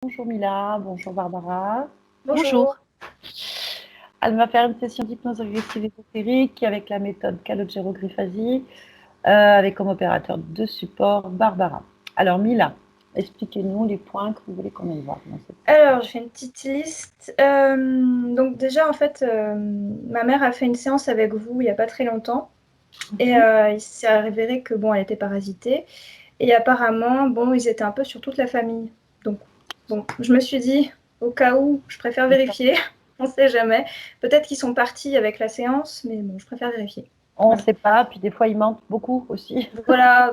Bonjour Mila, bonjour Barbara. Bonjour. Elle va faire une session d'hypnose régressive ésotérique avec la méthode Calogero-Griffasi, avec comme opérateur de support Barbara. Alors Mila, expliquez-nous les points que vous voulez qu'on aille voir dans cette session. Alors, j'ai une petite liste. Donc déjà, en fait, ma mère a fait une séance avec vous il n'y a pas très longtemps. Et il s'est avéré que, bon, elle était parasitée. Et apparemment, bon, ils étaient un peu sur toute la famille. Donc, bon, je me suis dit, au cas où, je préfère vérifier. On ne sait jamais. Peut-être qu'ils sont partis avec la séance, mais bon, je préfère vérifier. On ne Voilà. sait pas, puis des fois ils mentent beaucoup aussi. Voilà,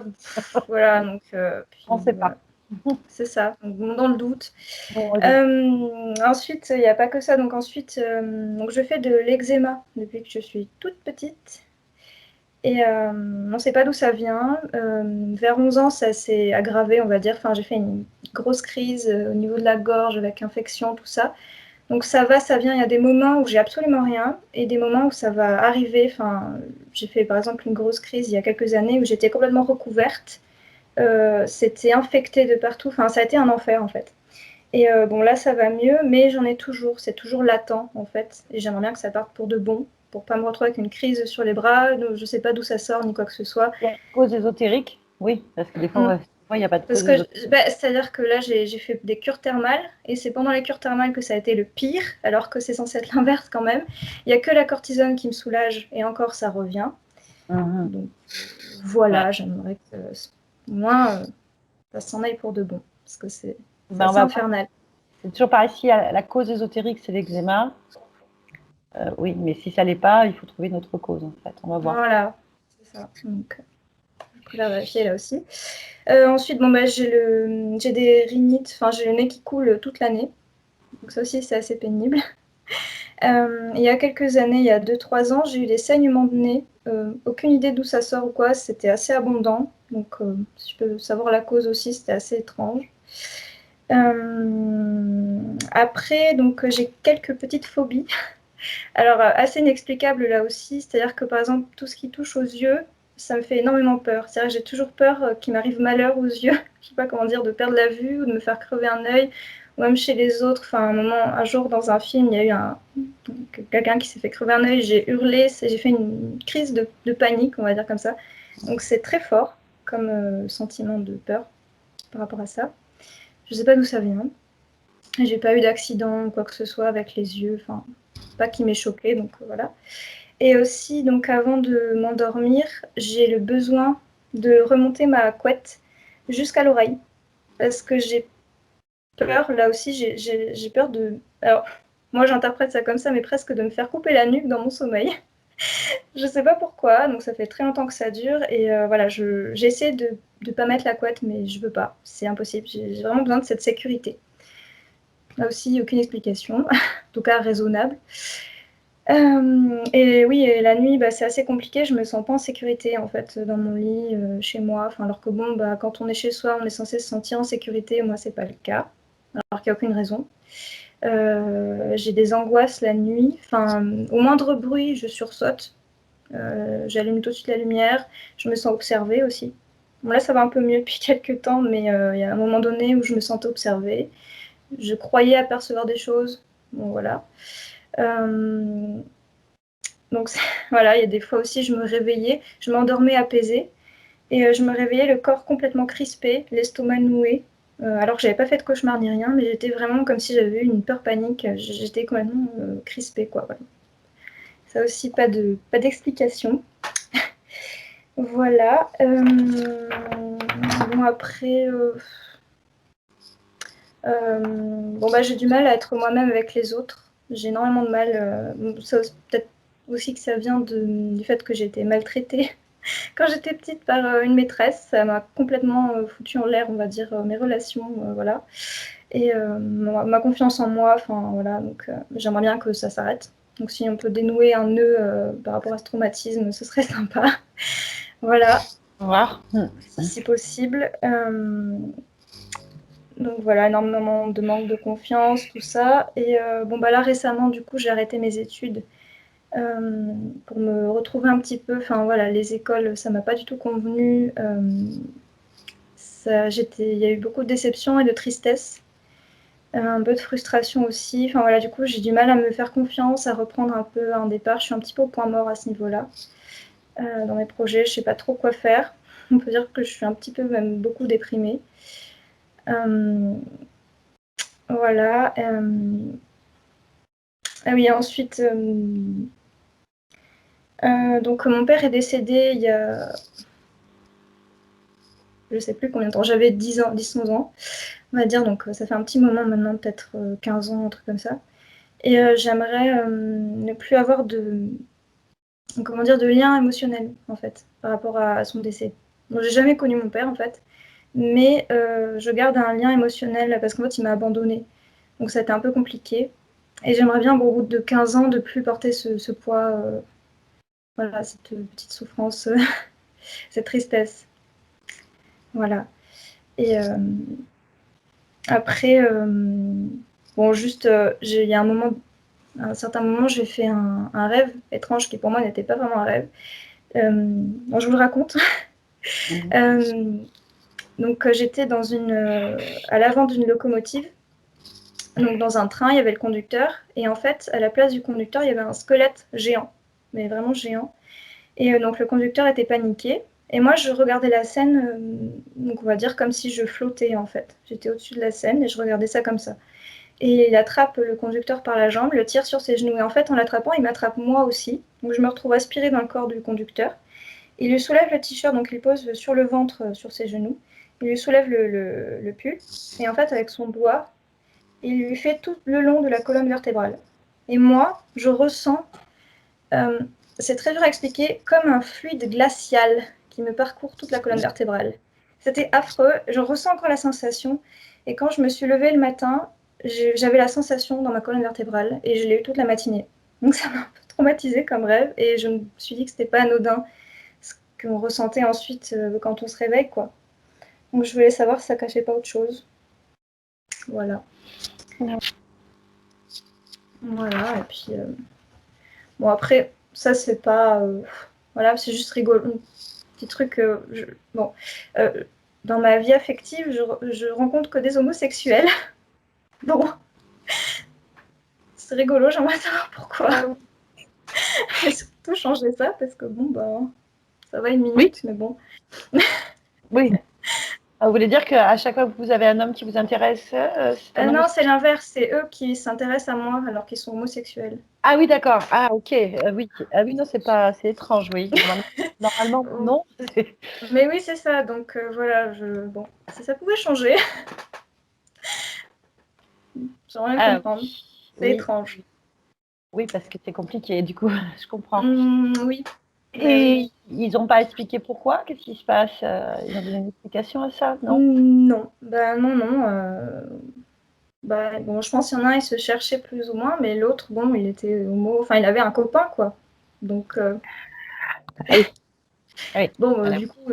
voilà, donc, On puis, ne sait pas. voilà. C'est ça, donc, bon, dans le doute. Bon, vas-y. Ensuite, il n'y a pas que ça. Donc ensuite, donc je fais de l'eczéma depuis que je suis toute petite. Et on ne sait pas d'où ça vient. Vers 11 ans, ça s'est aggravé, on va dire. Enfin, j'ai fait une grosse crise au niveau de la gorge avec infection, tout ça. Donc ça va, ça vient. Il y a des moments où j'ai absolument rien et des moments où ça va arriver. Enfin, j'ai fait par exemple une grosse crise il y a quelques années où j'étais complètement recouverte. C'était infecté de partout. Enfin, ça a été un enfer en fait. Et bon, là, ça va mieux, mais j'en ai toujours. C'est toujours latent, en fait. Et j'aimerais bien que ça parte pour de bon, pour pas me retrouver avec une crise sur les bras. Je sais pas d'où ça sort, ni quoi que ce soit. Il y a une cause ésotérique? Oui, parce que des Mm. fois il n'y a pas de Parce cause que, ésotérique. bah, c'est-à-dire que là, j'ai fait des cures thermales, et c'est pendant les cures thermales que ça a été le pire, alors que c'est censé être l'inverse quand même. Il y a que la cortisone qui me soulage, et encore, ça revient. Donc Ouais. voilà, j'aimerais que, au moins, ça s'en aille pour de bon, parce que c'est Ben, on assez va voir. infernal. C'est toujours pareil, si la cause ésotérique c'est l'eczéma, oui, mais si ça l'est pas, il faut trouver une autre cause en fait. On va voir. Voilà, c'est ça. Donc, je préfère vérifier là aussi. Ensuite, bon, bah, j'ai des rhinites, enfin j'ai le nez qui coule toute l'année. Donc ça aussi, c'est assez pénible. Il y a quelques années, il y a 2-3 ans, j'ai eu des saignements de nez. Aucune idée d'où ça sort ou quoi, c'était assez abondant. Donc si je peux savoir la cause aussi, c'était assez étrange. Après, donc j'ai quelques petites phobies. Alors, assez inexplicable là aussi, c'est-à-dire que par exemple, tout ce qui touche aux yeux, ça me fait énormément peur. C'est-à-dire que j'ai toujours peur qu'il m'arrive malheur aux yeux, je sais pas comment dire, de perdre la vue ou de me faire crever un œil, ou même chez les autres. Enfin, un jour dans un film, il y a eu quelqu'un qui s'est fait crever un œil, j'ai hurlé, j'ai fait une crise de panique, on va dire comme ça. Donc c'est très fort comme sentiment de peur par rapport à ça. Je sais pas d'où ça vient. J'ai pas eu d'accident ou quoi que ce soit avec les yeux, enfin, pas qui m'ait choquée, donc voilà. Et aussi, donc avant de m'endormir, j'ai le besoin de remonter ma couette jusqu'à l'oreille. Parce que j'ai peur, là aussi, j'ai peur de. Alors, moi j'interprète ça comme ça, mais presque de me faire couper la nuque dans mon sommeil. Je sais pas pourquoi, donc ça fait très longtemps que ça dure. Et voilà, j'essaie de ne pas mettre la couette, mais je veux pas. C'est impossible. J'ai vraiment besoin de cette sécurité. Là aussi, aucune explication, en tout cas raisonnable. Et oui, et la nuit, bah, c'est assez compliqué. Je me sens pas en sécurité en fait dans mon lit, chez moi. Enfin, alors que bon, bah, quand on est chez soi, on est censé se sentir en sécurité. Moi, c'est pas le cas, alors qu'il n'y a aucune raison. J'ai des angoisses la nuit. Enfin, au moindre bruit, je sursaute. J'allume tout de suite la lumière. Je me sens observée aussi. Bon, là, ça va un peu mieux depuis quelques temps, mais il y a un moment donné où je me sentais observée. Je croyais apercevoir des choses. Bon, voilà. Euh, donc voilà, il y a des fois aussi, je me réveillais, je m'endormais apaisée et je me réveillais le corps complètement crispé, l'estomac noué. Alors que j'avais pas fait de cauchemar ni rien, mais j'étais vraiment comme si j'avais eu une peur panique. J'étais complètement crispée, quoi. Voilà. Ça aussi, pas d'explication. Voilà. Bon, après, bon, bah, j'ai du mal à être moi-même avec les autres. J'ai énormément de mal. Ça, peut-être aussi que ça vient du fait que j'ai été maltraitée quand j'étais petite par une maîtresse. Ça m'a complètement foutu en l'air, on va dire, mes relations, voilà. Et ma confiance en moi, enfin voilà, donc j'aimerais bien que ça s'arrête. Donc si on peut dénouer un nœud par rapport à ce traumatisme, ce serait sympa. Voilà, Au revoir. si c'est possible. Donc voilà, énormément de manque de confiance, tout ça. Et bon, bah là récemment, du coup, j'ai arrêté mes études pour me retrouver un petit peu. Enfin voilà, les écoles, ça m'a pas du tout convenu. Il y a eu beaucoup de déception et de tristesse. un peu de frustration aussi. Enfin voilà, du coup, j'ai du mal à me faire confiance, à reprendre un peu un départ. Je suis un petit peu au point mort à ce niveau-là. Dans mes projets, je sais pas trop quoi faire. On peut dire que je suis un petit peu, même beaucoup déprimée. Voilà. Ah oui, ensuite, donc mon père est décédé il y a, je sais plus combien de temps, j'avais 10 ans, 10-11 ans, on va dire, donc ça fait un petit moment maintenant, peut-être 15 ans, un truc comme ça. Et j'aimerais ne plus avoir de, comment dire, de lien émotionnel, en fait, par rapport à son décès. Bon, j'ai jamais connu mon père, en fait, mais je garde un lien émotionnel parce qu'en fait, il m'a abandonnée. Donc ça a été un peu compliqué. Et j'aimerais bien, bon, au bout de 15 ans, de plus porter ce poids, voilà, cette petite souffrance, cette tristesse. Voilà. Et après, bon, juste, il y a un moment, à un certain moment, j'ai fait un rêve étrange qui pour moi n'était pas vraiment un rêve. Bon, je vous le raconte. Donc, j'étais à l'avant d'une locomotive. Donc, dans un train, il y avait le conducteur. Et en fait, à la place du conducteur, il y avait un squelette géant, mais vraiment géant. Et donc, le conducteur était paniqué. Et moi, je regardais la scène, donc on va dire comme si je flottais en fait. J'étais au-dessus de la scène et je regardais ça comme ça. Et il attrape le conducteur par la jambe, le tire sur ses genoux. Et en fait, en l'attrapant, il m'attrape moi aussi. Donc, je me retrouve aspirée dans le corps du conducteur. Il lui soulève le t-shirt, donc il pose sur le ventre, sur ses genoux. Il lui soulève le pull. Et en fait, avec son doigt, il lui fait tout le long de la colonne vertébrale. Et moi, je ressens, euh, c'est très dur à expliquer, comme un fluide glacial qui me parcourt toute la colonne vertébrale. C'était affreux, je ressens encore la sensation. Et quand je me suis levée le matin, j'avais la sensation dans ma colonne vertébrale et je l'ai eu toute la matinée. Donc ça m'a un peu traumatisée comme rêve et je me suis dit que c'était pas anodin ce qu'on ressentait ensuite quand on se réveille, quoi. Donc je voulais savoir si ça cachait pas autre chose. Voilà. Voilà, et puis bon après, ça c'est pas voilà, c'est juste rigolo. Un petit truc bon. Euh, dans ma vie affective, je rencontre que des homosexuels. Bon, c'est rigolo, j'aimerais savoir pourquoi. Et surtout changer ça parce que bon bah ça va une minute, Oui, mais bon. oui. Vous voulez dire qu'à chaque fois que vous avez un homme qui vous intéresse, c'est un homme Non, aussi? c'est l'inverse, c'est eux qui s'intéressent à moi alors qu'ils sont homosexuels. Ah oui, d'accord. Ah OK. Oui. Ah oui, non, c'est étrange, oui. Normalement, non. Mais oui, c'est ça. Donc voilà, bon, si ça pouvait changer, j'aimerais bien Ah comprendre. C'est oui, étrange. oui, parce que c'est compliqué, du coup, je comprends. Oui, bah oui. Et ils n'ont pas expliqué pourquoi? Qu'est-ce qui se passe? Ils ont donné une explication à ça, non? Non, bah non, non. Bah, bon, je pense qu'il y en a un, il se cherchait plus ou moins, mais l'autre, bon, il était homo. Enfin, il avait un copain, quoi. Donc, Ah oui, ah oui. bon, Voilà. du coup,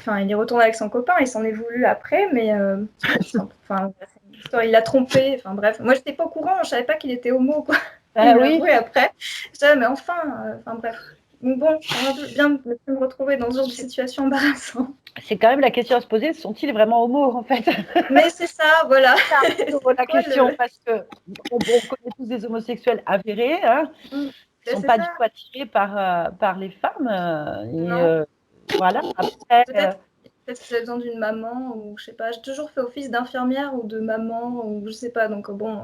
enfin, il est retourné avec son copain, il s'en est voulu après, mais enfin, c'est une histoire, il l'a trompé. Enfin, bref, moi, j'étais pas au courant, je savais pas qu'il était homo, quoi. Il Ah me l'a oui, avoué après. Je disais, mais enfin, enfin, bref. Donc, bon, j'aimerais bien ne plus me retrouver dans ce genre de situation embarrassante. c'est quand même la question à se poser, sont-ils vraiment homo, en fait? Mais c'est ça, voilà. C'est ça, plutôt C'est la quoi question, parce que on connaît tous des homosexuels avérés, hein, qui Ben, sont c'est pas du ça. tout attirés par les femmes, et Non. voilà. Après, Peut-être qu'ils avaient besoin d'une maman, ou je sais pas. J'ai toujours fait office d'infirmière ou de maman, ou je sais pas. Donc, bon,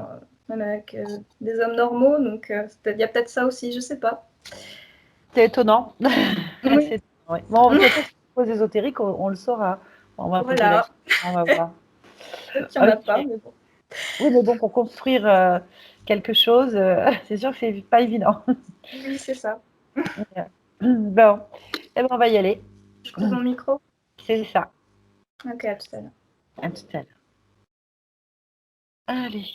même avec des hommes normaux, donc il y a peut-être ça aussi, je sais pas. c'est étonnant. Oui, C'est étonnant, ouais. Bon, de toute façon, si on pose ésotérique, on le saura. On va poser la voilà. question, on va voir. Peut-être qu'il n'y en a pas, OK. mais bon. Oui, mais bon, pour construire, quelque chose, c'est sûr que c'est pas évident. Oui, c'est ça. Bon, eh ben, on va y aller. Je coupe mon micro. C'est ça. Ok, à tout à l'heure. À tout à l'heure. Allez,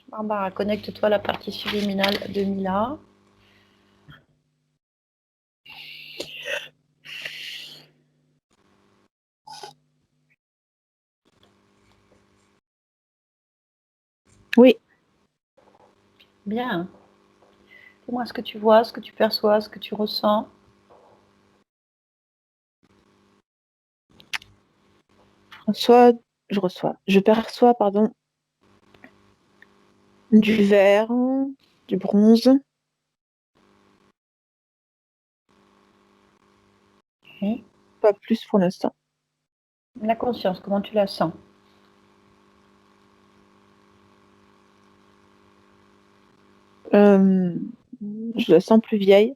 Barbara, connecte-toi à la partie subliminale de Mila. Oui, Bien. Dis-moi ce que tu vois, ce que tu perçois, ce que tu ressens. je perçois, pardon, Du vert, du bronze. Oui. Pas plus pour l'instant. La conscience, comment tu la sens? Euh, je la sens plus vieille,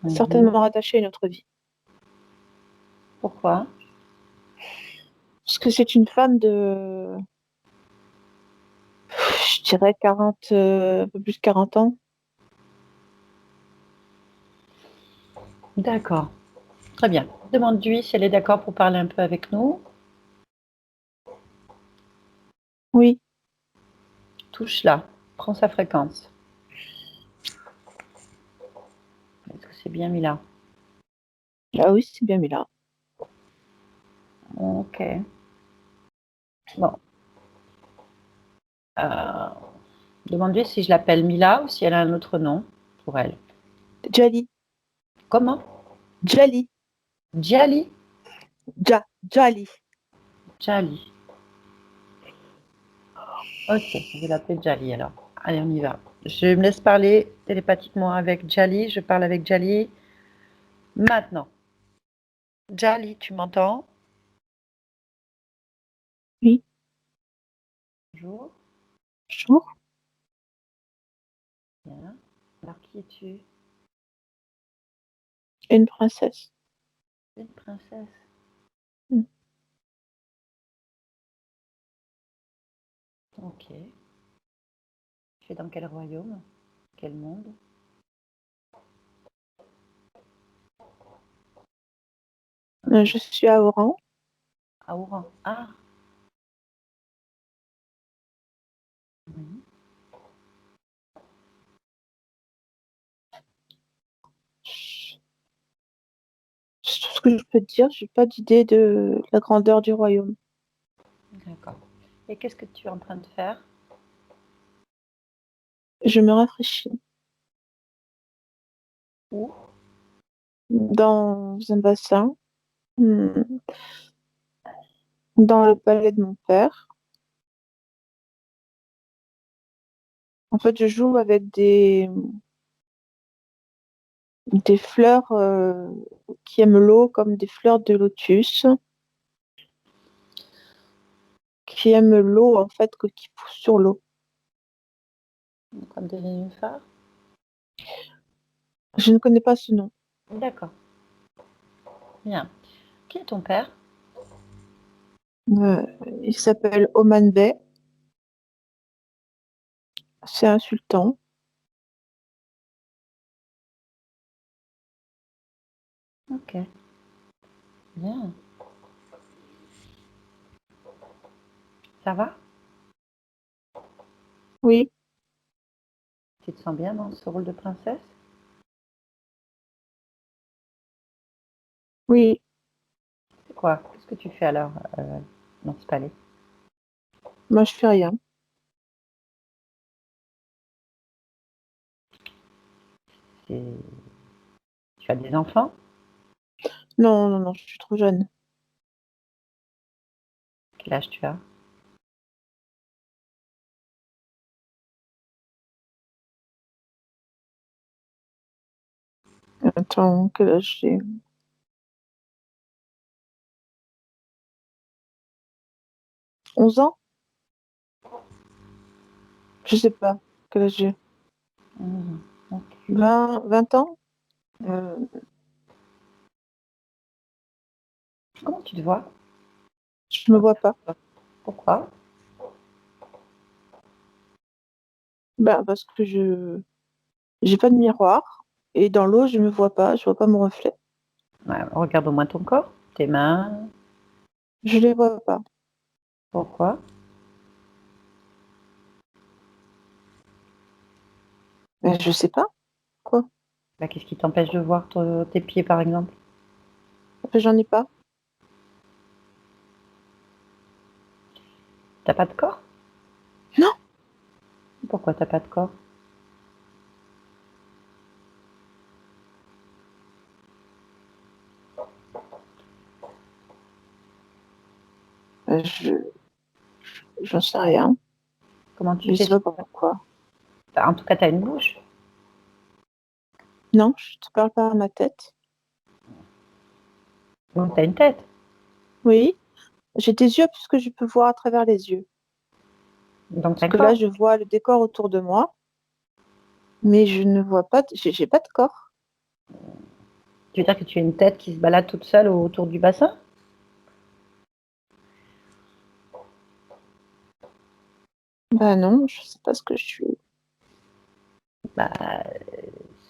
Mhm. certainement rattachée à une autre vie. Pourquoi? Parce que c'est une femme de, je dirais 40, un peu plus de 40 ans. D'accord. Très bien. Demande-lui si elle est d'accord pour parler un peu avec nous. Oui, Touche-la. Prends sa fréquence. Est-ce que c'est bien mis là? ah oui, c'est bien mis là. Ok. Bon. Euh, demande-lui si je l'appelle Mila ou si elle a un autre nom pour elle. Jali, Comment? Jali, Djali? Jali. Djali. Ok, je vais l'appeler Djali alors. Allez, on y va. Je me laisse parler télépathiquement avec Djali. Je parle avec Djali maintenant. Djali, tu m'entends? Oui, Bonjour. bonjour. Bien. Alors, qui es-tu? Une princesse. Une princesse. Hmm. Ok. Tu es dans quel royaume? Quel monde? Ok. Je suis à Oran. À Oran. Ah, oui. C'est tout ce que je peux te dire. J'ai pas d'idée de la grandeur du royaume. D'accord. Et qu'est-ce que tu es en train de faire? Je me rafraîchis Où? dans un bassin, hmm, dans le palais de mon père. En fait, je joue avec des fleurs qui aiment l'eau, comme des fleurs de lotus, qui aiment l'eau, en fait, qui poussent sur l'eau. Comme des nénuphars? Je ne connais pas ce nom. D'accord. Bien. Qui est ton père? Euh, il s'appelle Oman Bey. C'est un sultan. Ok. Bien. Ça va? Oui, Tu te sens bien dans ce rôle de princesse? oui. C'est quoi? Qu'est-ce que tu fais alors dans ce palais? Moi, je fais rien. C'est- Tu as des enfants? Non, non, non, je suis trop jeune. Quel âge tu as? Attends, quel âge j'ai? 11 ans? Je sais pas. Quel âge j'ai? Mhm. Ok. 20 ans? Euh, Comment tu te vois? je me vois pas. Pourquoi? Ben, parce que je j'ai pas de miroir et dans l'eau, je me vois pas. Je vois pas mon reflet. Ouais, regarde au moins ton corps, tes mains. Je les vois pas. Pourquoi? Ben, je sais pas. Quoi? Bah, qu'est-ce qui t'empêche de voir tes pieds, par exemple? Enfin, j'en ai pas. T'as pas de corps? Non. Pourquoi t'as pas de corps? Euh, j'en sais rien. Comment tu Je fais sais pas pourquoi. En tout cas, tu as une bouche. Non, je te parle pas à ma tête. Donc, tu as une tête. Oui, j'ai des yeux puisque je peux voir à travers les yeux. Donc, tu as Parce un que là, corps. je vois le décor autour de moi, mais je ne vois pas, j'ai pas de corps. Tu veux dire que tu as une tête qui se balade toute seule autour du bassin? Bah non, je sais pas ce que je suis. Bah,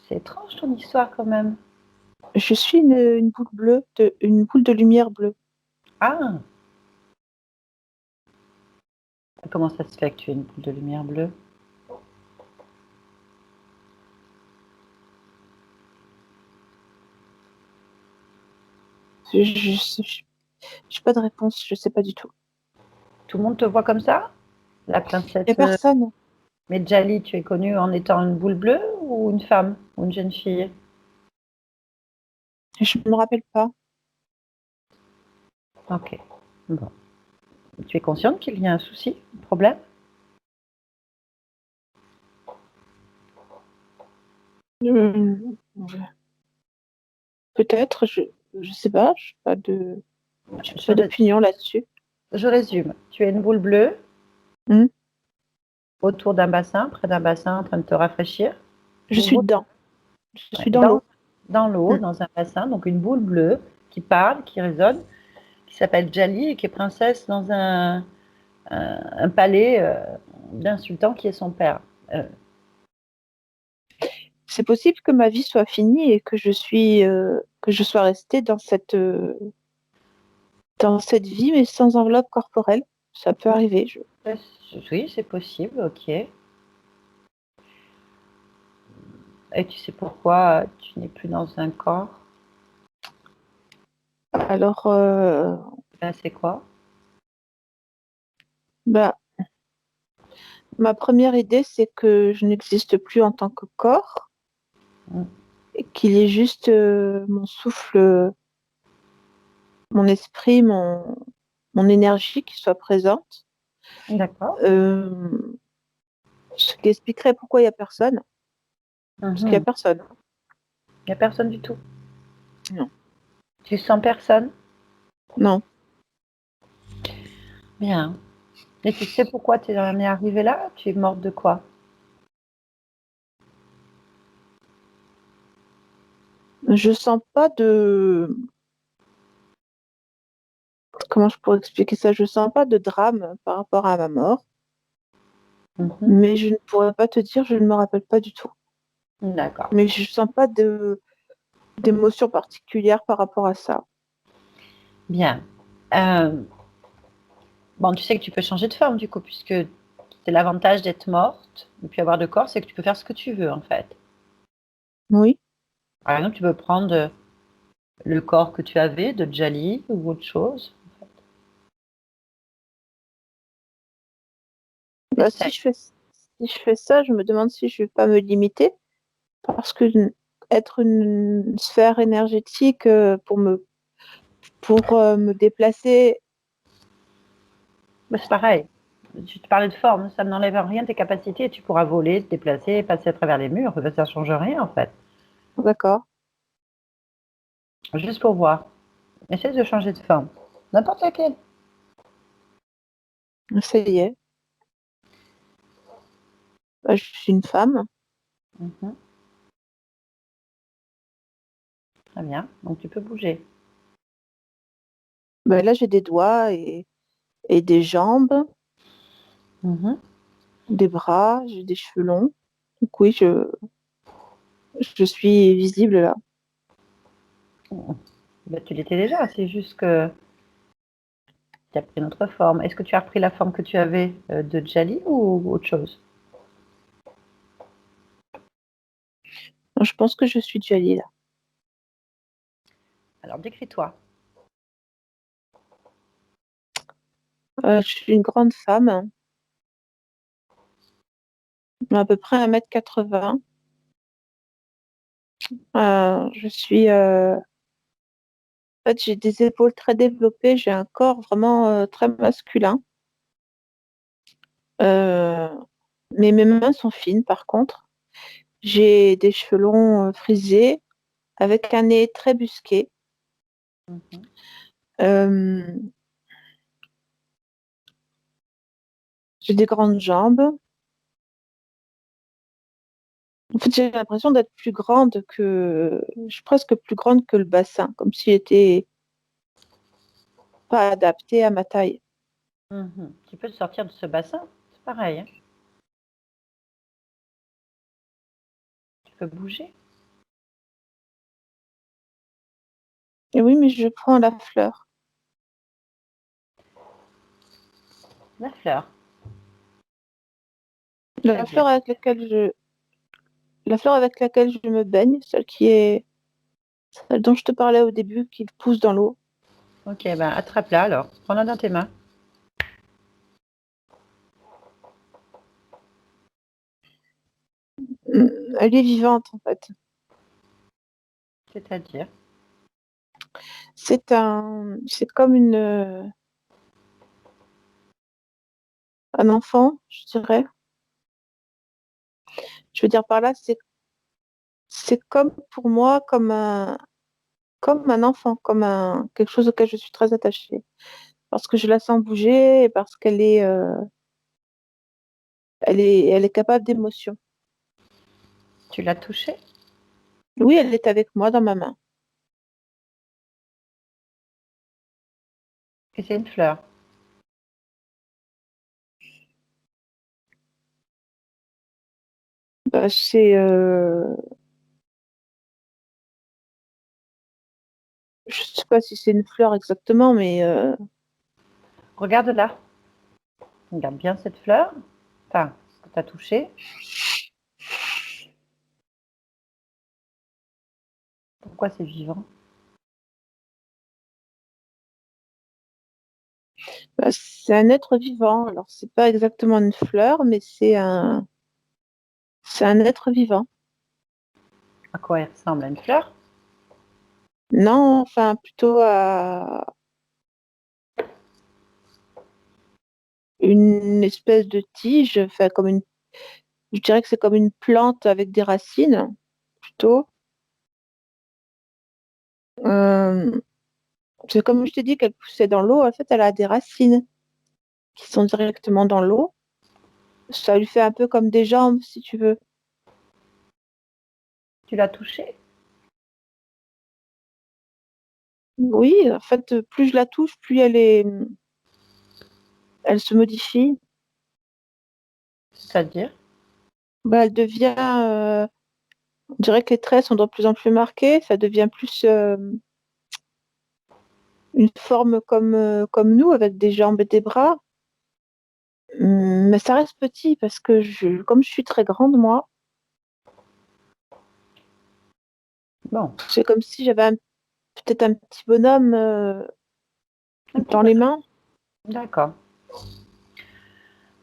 c'est étrange ton histoire quand même. Je suis une boule bleue, une boule de lumière bleue. Ah, comment ça se fait que tu aies une boule de lumière bleue? J'ai pas de réponse, je sais pas du tout. Tout le monde te voit comme ça? La Il y a princesse personne. Medjali, tu es connue en étant une boule bleue ou une femme ou une jeune fille? Je me rappelle pas. Ok. Bon. Tu es consciente qu'il y a un souci, un problème? Euh, Peut-être, je sais pas, j'ai Je, pas d'opinion là-dessus. je résume. Tu es une boule bleue Hmm. autour d'un bassin, près d'un bassin en train de te rafraîchir. Je Une suis boule dedans. Je ouais, suis dans l'eau. dans l'eau, Hmm. dans un bassin, donc une boule bleue qui parle, qui résonne, qui s'appelle Djali et qui est princesse dans un palais d'un sultan qui est son père. Euh, C'est possible que ma vie soit finie et que je sois restée dans cette vie, mais sans enveloppe corporelle. Ça peut arriver. oui, c'est possible, ok. Et tu sais pourquoi tu n'es plus dans un corps? Alors, Ben, c'est quoi? bah, ma première idée, c'est que je n'existe plus en tant que corps, Mm. et qu'il y ait juste mon souffle, mon esprit, mon énergie qui soit présente. D'accord. Euh, Ce qui expliquerait pourquoi il n'y a personne. Parce qu'il n'y a Mhm. personne. Il n'y a personne du tout. Non. Tu sens personne? Non. Bien. Et tu sais pourquoi tu en es arrivée là? Tu es morte de quoi? Je sens pas de. Comment je pourrais expliquer ça? Je sens pas de drame par rapport à ma mort. Mhm. Mais je ne pourrais pas te dire, je ne me rappelle pas du tout. D'accord. Mais je sens pas d'émotion particulière par rapport à ça. Bien. Euh, bon, tu sais que tu peux changer de forme du coup, puisque c'est l'avantage d'être morte et puis avoir de corps, c'est que tu peux faire ce que tu veux en fait. Oui. Par exemple, tu peux prendre le corps que tu avais de Djali ou autre chose. Bah, Essaye. si je fais ça, je me demande si je vais pas me limiter. Parce que être une sphère énergétique pour me déplacer, Mais c'est pareil. Tu te parlais de forme, ça n'enlève en rien tes capacités. Tu pourras voler, te déplacer, passer à travers les murs. Ça ne change rien en fait. d'accord, Juste pour voir. Essaye de changer de forme. N'importe laquelle. ça y est, bah, je suis une femme. Mhm. Très bien. Donc tu peux bouger. Bah, là, j'ai des doigts et des jambes, Mhm. des bras, j'ai des cheveux longs. Donc oui, je suis visible là. Ben, tu l'étais déjà. C'est juste que tu as pris une autre forme. Est-ce que tu as repris la forme que tu avais de Djali ou autre chose? Je pense que je suis Djali là. Alors décris-toi. Je suis une grande femme, à peu près 1,80 m. En fait, j'ai des épaules très développées, j'ai un corps vraiment très masculin. Euh, mais mes mains sont fines, par contre. J'ai des cheveux longs frisés, avec un nez très busqué. Mhm. Euh, j'ai des grandes jambes. En fait, j'ai l'impression d'être plus grande que... Je suis presque plus grande que le bassin, comme si j'étais pas adaptée à ma taille. Mhm. Tu peux te sortir de ce bassin, c'est pareil, hein. Tu peux bouger. Et oui, mais je prends la fleur. La fleur, La c'est-à-dire. fleur avec laquelle la fleur avec laquelle je me baigne, celle dont je te parlais au début, qui pousse dans l'eau. Ok, ben attrape-la alors. Prends-la dans tes mains. Elle est vivante, en fait. C'est-à-dire. C'est comme un enfant, je dirais. Je veux dire par là, c'est comme pour moi, comme un enfant, quelque chose auquel je suis très attachée. Parce que je la sens bouger et parce elle est capable d'émotion. Tu l'as touchée Oui, elle est avec moi dans ma main. et c'est une fleur. Bah, je sais pas si c'est une fleur exactement, mais Regarde-la. Regarde bien cette fleur. Enfin, ce que tu as touché. Pourquoi c'est vivant? bah, c'est un être vivant. Alors, c'est pas exactement une fleur, mais c'est un être vivant. À quoi il ressemble? À une fleur? Non, enfin, plutôt à une espèce de tige, enfin, je dirais que c'est comme une plante avec des racines, plutôt. Euh, c'est comme je t'ai dit qu'elle poussait dans l'eau, en fait, elle a des racines qui sont directement dans l'eau. Ça lui fait un peu comme des jambes, si tu veux. Tu l'as touchée? Oui, en fait, plus je la touche, elle se modifie. C'est-à-dire? Bah, elle devient, on dirait que les traits sont de plus en plus marqués. Ça devient plus une forme comme nous, avec des jambes et des bras. Mais ça reste petit parce que comme je suis très grande, moi, Bon, c'est comme si j'avais peut-être un petit bonhomme un petit dans peu. les mains. D'accord.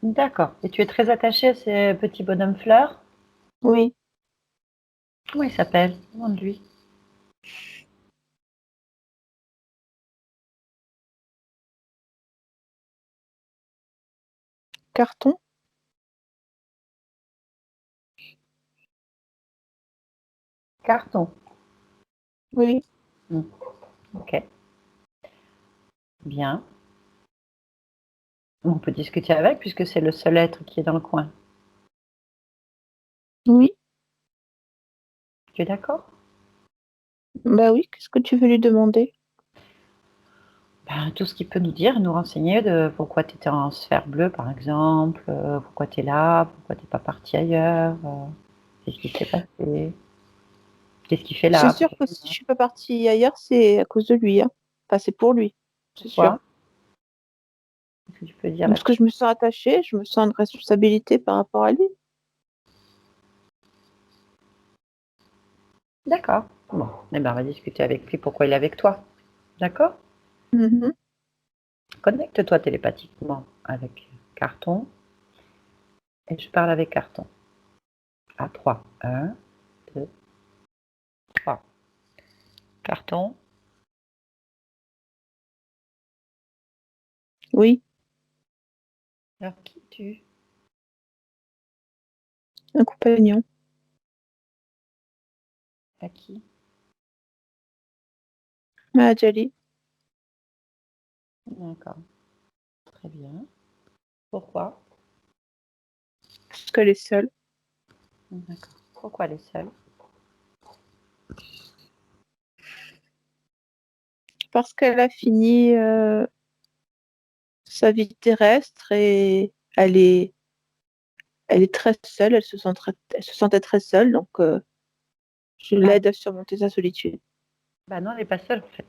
D'accord. Et tu es très attachée à ces petits bonhommes fleurs? Oui, Comment il s'appelle? Demande-lui. carton. Carton. Oui, Hmm. Ok. Bien. On peut discuter avec puisque c'est le seul être qui est dans le coin. oui. Tu es d'accord? Bah oui, qu'est-ce que tu veux lui demander? Ben, tout ce qu'il peut nous dire, nous renseigner de pourquoi tu étais en sphère bleue, par exemple, pourquoi tu es là, pourquoi tu pas parti ailleurs, qu'est-ce qui s'est passé, qu'est-ce qu'il fait C'est là, sûr pourquoi que il est si je là, suis pas partie ailleurs, c'est à cause de lui, hein. Enfin, c'est pour lui, c'est sûr. pourquoi, qu'est-ce que tu peux dire Parce que là-dessus? je me sens attachée, je me sens une responsabilité par rapport à lui. D'accord. Bon, eh ben, on va discuter avec lui pourquoi il est avec toi. D'accord? Mhm. Connecte-toi télépathiquement avec Carton et je parle avec Carton. À 3. 1, 2, 3. Carton, Oui, alors qui tu? Un compagnon. À qui? À Djali. D'accord, très bien. Pourquoi? Parce qu'elle est seule. D'accord. Pourquoi elle est seule? Parce qu'elle a fini sa vie terrestre et elle est très seule, elle se sentait très seule, donc je Ah, l'aide à surmonter sa solitude. bah non, elle n'est pas seule en fait.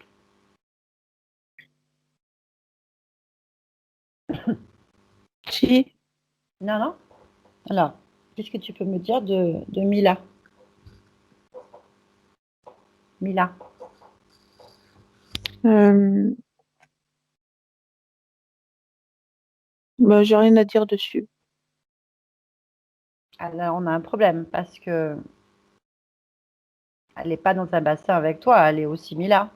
Si, Non, non. Alors, qu'est-ce que tu peux me dire de Mila? Mila. euh, bah, j'ai rien à dire dessus. Alors, on a un problème parce que elle n'est pas dans un bassin avec toi, elle est aussi Mila.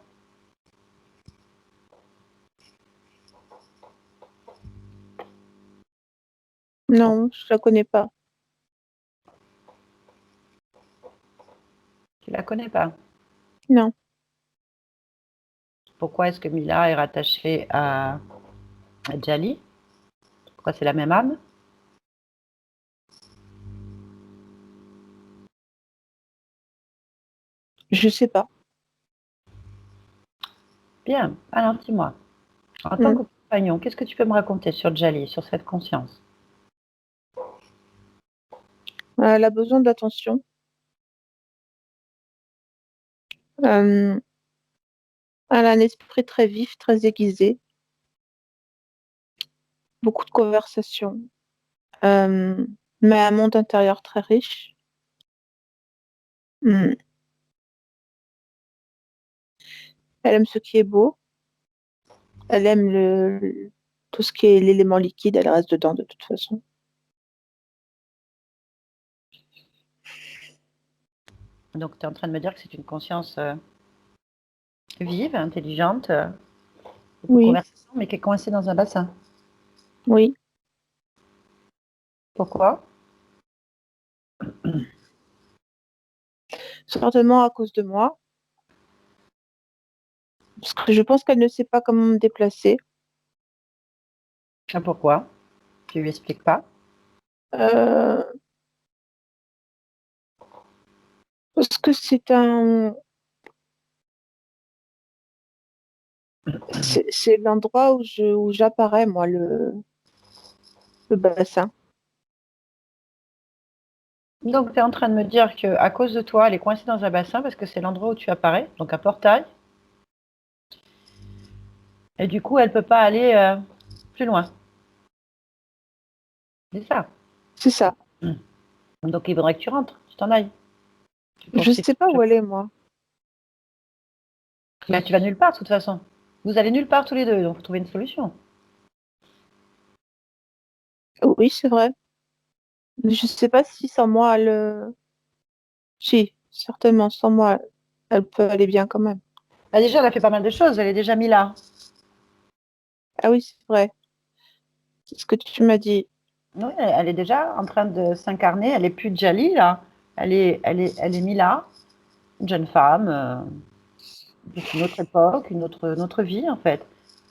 Non, je la connais pas. Tu la connais pas. Non, Pourquoi est-ce que Mila est rattachée à Djali? Pourquoi c'est la même âme? je sais pas. Bien, alors dis-moi, en tant Mm. que compagnon, qu'est-ce que tu peux me raconter sur Djali, sur cette conscience? Elle a besoin d'attention. Euh, Elle a un esprit très vif, très aiguisé, beaucoup de conversations, euh, mais un monde intérieur très riche. Mm. Elle aime ce qui est beau, elle aime tout ce qui est l'élément liquide, elle reste dedans de toute façon. Donc, tu es en train de me dire que c'est une conscience vive, intelligente, beaucoup de Oui, conversation, mais qui est coincée dans un bassin. oui. Pourquoi? Certainement à cause de moi, parce que je pense qu'elle ne sait pas comment me déplacer. Ah, pourquoi? Tu lui expliques pas? Euh, Parce que c'est l'endroit où j'apparais, moi, le bassin. Donc, tu es en train de me dire qu'à cause de toi, elle est coincée dans un bassin parce que c'est l'endroit où tu apparais, donc un portail, et du coup, elle peut pas aller plus loin. C'est ça. C'est ça. Donc, il faudrait que tu rentres, tu t'en ailles. Tu Je poursuives. sais pas où elle est, moi. Là, tu vas nulle part, de toute façon. Vous allez nulle part tous les deux, donc faut trouver une solution. Oui, c'est vrai. Je sais pas si sans moi, si, certainement, sans moi, elle peut aller bien quand même. Bah, déjà, elle a fait pas mal de choses, elle est déjà mise là. Ah oui, c'est vrai. C'est ce que tu m'as dit. Oui, elle est déjà en train de s'incarner, elle est plus Djali, là. Elle est Mila, une jeune femme, d'une autre époque, une autre vie, en fait.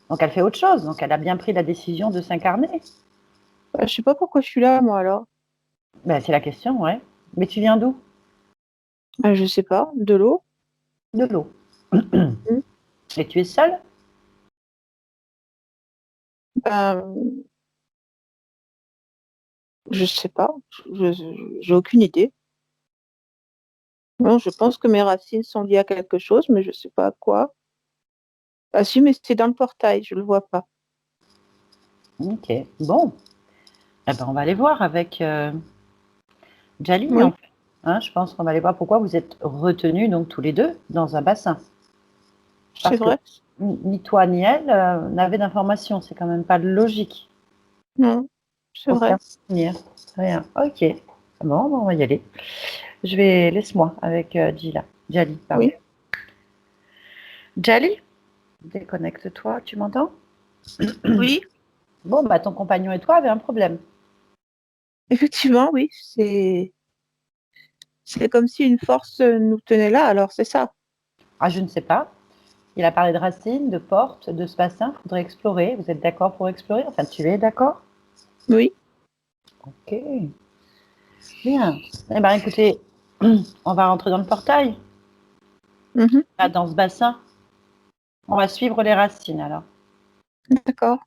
Donc, elle fait autre chose. Donc, elle a bien pris la décision de s'incarner. Je sais pas pourquoi je suis là, moi, alors. Ben, c'est la question, ouais. Mais tu viens d'où? Je sais pas. De l'eau? De l'eau. Hmm. Et tu es seule? Ben, je sais pas. J'ai aucune idée. Non, je pense que mes racines sont liées à quelque chose, mais je sais pas à quoi. Ah si, mais c'est dans le portail, je le vois pas. Ok, bon. Eh ben, on va aller voir avec Djali, en Oui, fait. Hein, je pense qu'on va aller voir pourquoi vous êtes retenus, donc tous les deux, dans un bassin. c'est Parce que vrai. ni toi ni elle n'avaient d'informations. C'est quand même pas logique. Non, c'est vrai. Aucun souvenir. Rien. Ok. Bon, on va y aller. Laisse-moi avec Djali, pardon. Oui, Djali, déconnecte-toi, tu m'entends? oui. Bon, bah ton compagnon et toi avez un problème. Effectivement, oui. C'est comme si une force nous tenait là, alors c'est ça. Ah, je ne sais pas. Il a parlé de racines, de portes, de ce bassin. Il faudrait explorer. Vous êtes d'accord pour explorer? Enfin, tu es d'accord? Oui. Ok, bien. Eh bien, écoutez, on va rentrer dans le portail, Mhm. là, dans ce bassin. On va suivre les racines, alors. D'accord.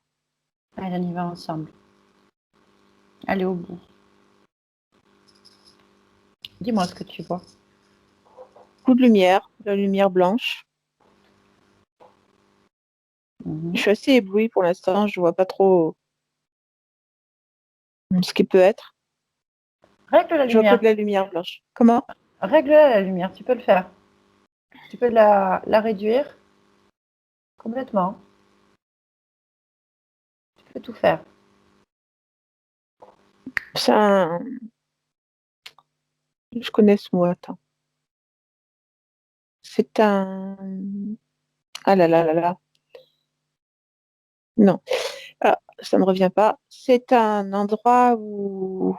Allez, on y va ensemble. Allez au bout. Dis-moi ce que tu vois. Coup de lumière, la lumière blanche. Je Mhm. suis assez éblouie pour l'instant, je vois pas trop ce qui peut être. Règle la Je vois que lumière. de la lumière blanche. Comment? Règle la lumière, tu peux le faire. Tu peux la réduire complètement. Tu peux tout faire. C'est un... Je connais ce mot, attends. C'est un... Ah là là là là. Non, ah, ça me revient pas. C'est un endroit où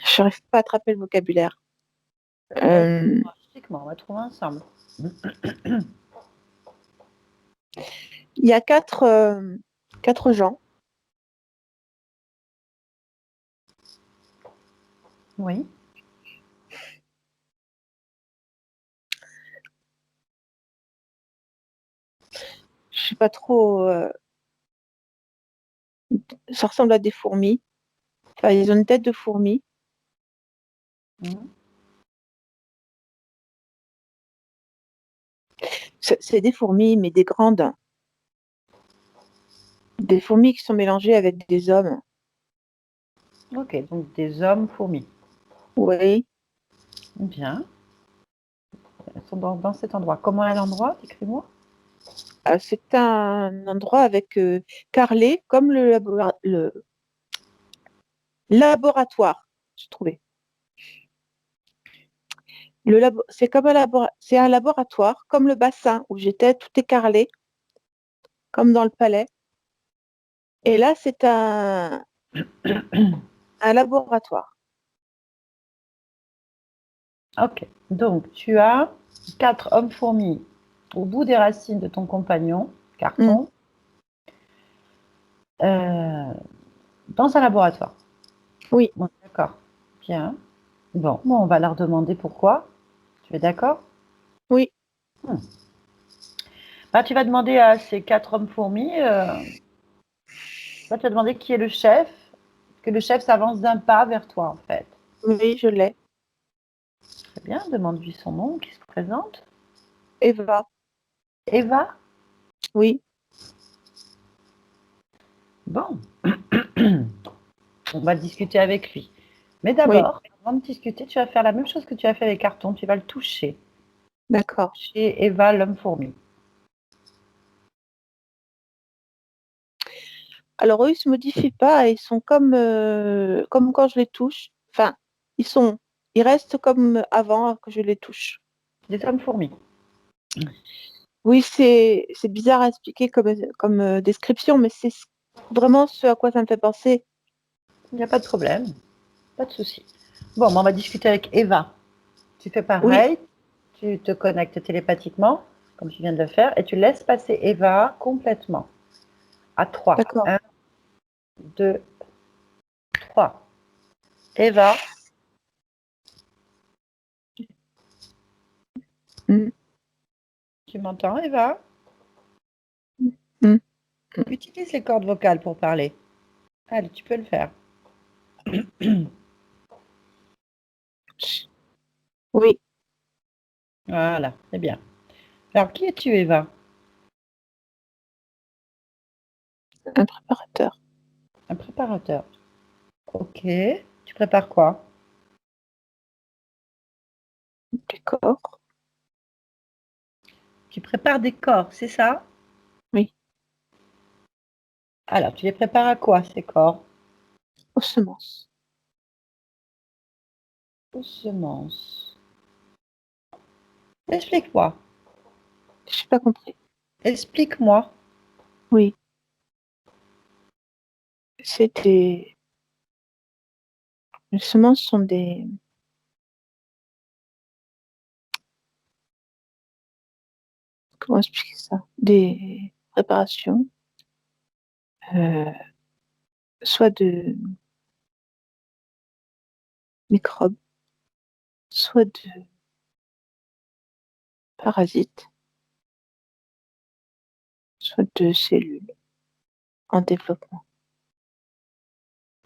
je n'arrive pas à attraper le vocabulaire. Bah, Euh, explique-moi, on va trouver ensemble. Il y a quatre gens. Oui. Je sais pas trop. Ça ressemble à des fourmis. Enfin, ils ont une tête de fourmi. Mhm. C'est des fourmis, mais des grandes. Des fourmis qui sont mélangées avec des hommes. Ok, donc des hommes fourmis. Oui. Bien. Elles sont dans cet endroit. Comment est l'endroit? Décris-moi. C'est un endroit avec carrelé, comme le laboratoire, j'ai trouvé. C'est comme c'est un laboratoire, comme le bassin où j'étais, tout est carrelé, comme dans le palais. Et là, c'est un laboratoire. Ok, donc tu as 4 hommes fourmis au bout des racines de ton compagnon, Mm. carton, euh, dans un laboratoire. Oui, Bon, d'accord, bien. Bon, on va leur demander pourquoi. Tu es d'accord? oui. Hmm. Bah, tu vas demander à ces 4 hommes fourmis, tu vas demander qui est le chef, que le chef s'avance d'un pas vers toi, en fait. Oui, je l'ai. Très bien, demande-lui son nom, qui se présente. Eva, Eva? oui, Bon, on va discuter avec lui. Mais oui, d'abord, avant de discuter, tu vas faire la même chose que tu as fait avec carton, tu vas le toucher. d'accord. Chez Eva l'homme fourmi. Alors, eux, ils se modifient pas, ils sont comme quand je les touche. Enfin, ils restent comme avant que je les touche. Des hommes fourmis. Oui, c'est bizarre à expliquer comme description, mais vraiment ce à quoi ça me fait penser. Il n'y a pas de problème, pas de souci. Bon, on va discuter avec Eva. Tu fais Oui, pareil, tu te connectes télépathiquement, comme tu viens de le faire, et tu laisses passer Eva complètement. À 3. d'accord. 1, 2, 3. Eva, Mm, tu m'entends, Eva? mm, mm. Utilise les cordes vocales pour parler. Allez, tu peux le faire. Oui, Voilà, c'est bien. Alors, qui es-tu, Eva? un préparateur. Un préparateur. Ok. Tu prépares quoi? D'accord. Tu prépares des corps, c'est ça? Oui, Alors, tu les prépares à quoi, ces corps? aux semences. Aux semences. Explique-moi. Je n'ai pas compris. Explique-moi. Oui. Les semences sont comment expliquer ça? Des préparations, euh, soit de microbes, soit de parasites, soit de cellules en développement.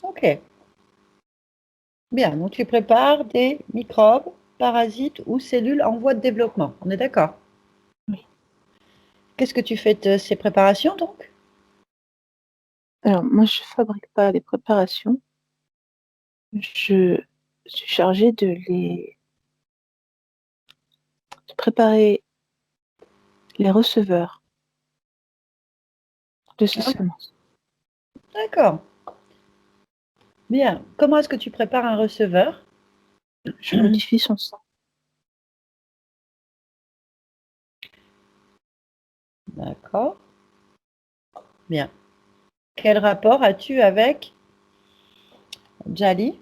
Ok. Bien, donc tu prépares des microbes, parasites ou cellules en voie de développement. On est d'accord? Oui. Qu'est-ce que tu fais de ces préparations donc? Alors, moi, je fabrique pas les préparations. Je suis chargée de préparer les receveurs de ces Ah, semences. d'accord. Bien. Comment est-ce que tu prépares un receveur? Je modifie son sang. D'accord. Bien. Quel rapport as-tu avec Jali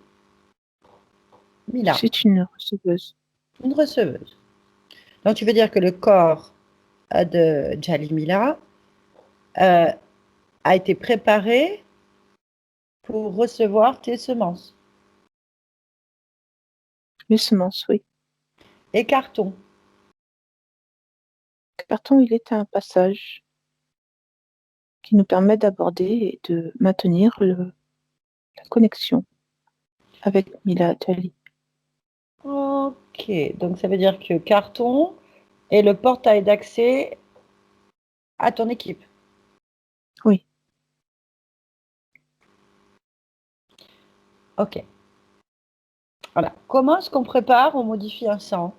Mila, C'est une receveuse. une receveuse? Donc tu veux dire que le corps de Jali Mila euh, a été préparé pour recevoir tes semences. Les semences, oui. Et carton. Le carton, il est un passage qui nous permet d'aborder et de maintenir la connexion avec Mila Tali. Ok, donc ça veut dire que carton est le portail d'accès à ton équipe. Oui, Ok. Voilà. Comment est-ce qu'on prépare, on modifie un sang?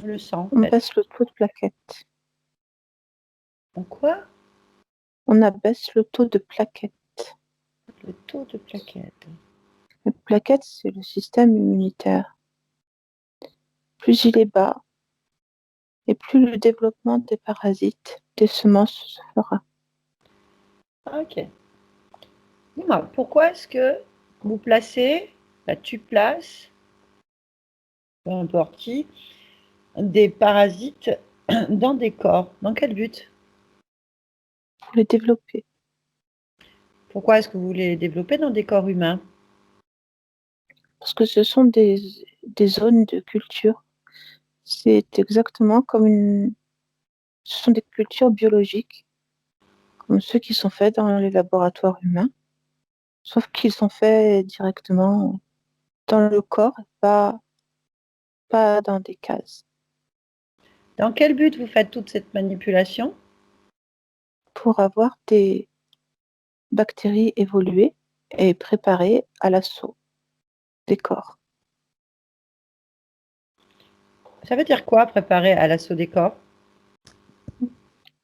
Le sang, en on fait. baisse le taux de plaquettes. En quoi? On abaisse le taux de plaquettes. Le taux de plaquettes. Les plaquettes, c'est le système immunitaire. Plus il est bas, et plus le développement des parasites, des semences se fera. Ok. Dis-moi, pourquoi est-ce que vous placez, là, tu places, peu importe qui, des parasites dans des corps? Dans quel but? Pour les développer. Pourquoi est-ce que vous voulez les développer dans des corps humains? Parce que ce sont des zones de culture. C'est exactement comme ce sont des cultures biologiques, comme ceux qui sont faits dans les laboratoires humains, sauf qu'ils sont faits directement dans le corps, et pas dans des cases, Dans quel but vous faites toute cette manipulation? pour avoir des bactéries évoluées et préparées à l'assaut des corps. Ça veut dire quoi, préparer à l'assaut des corps?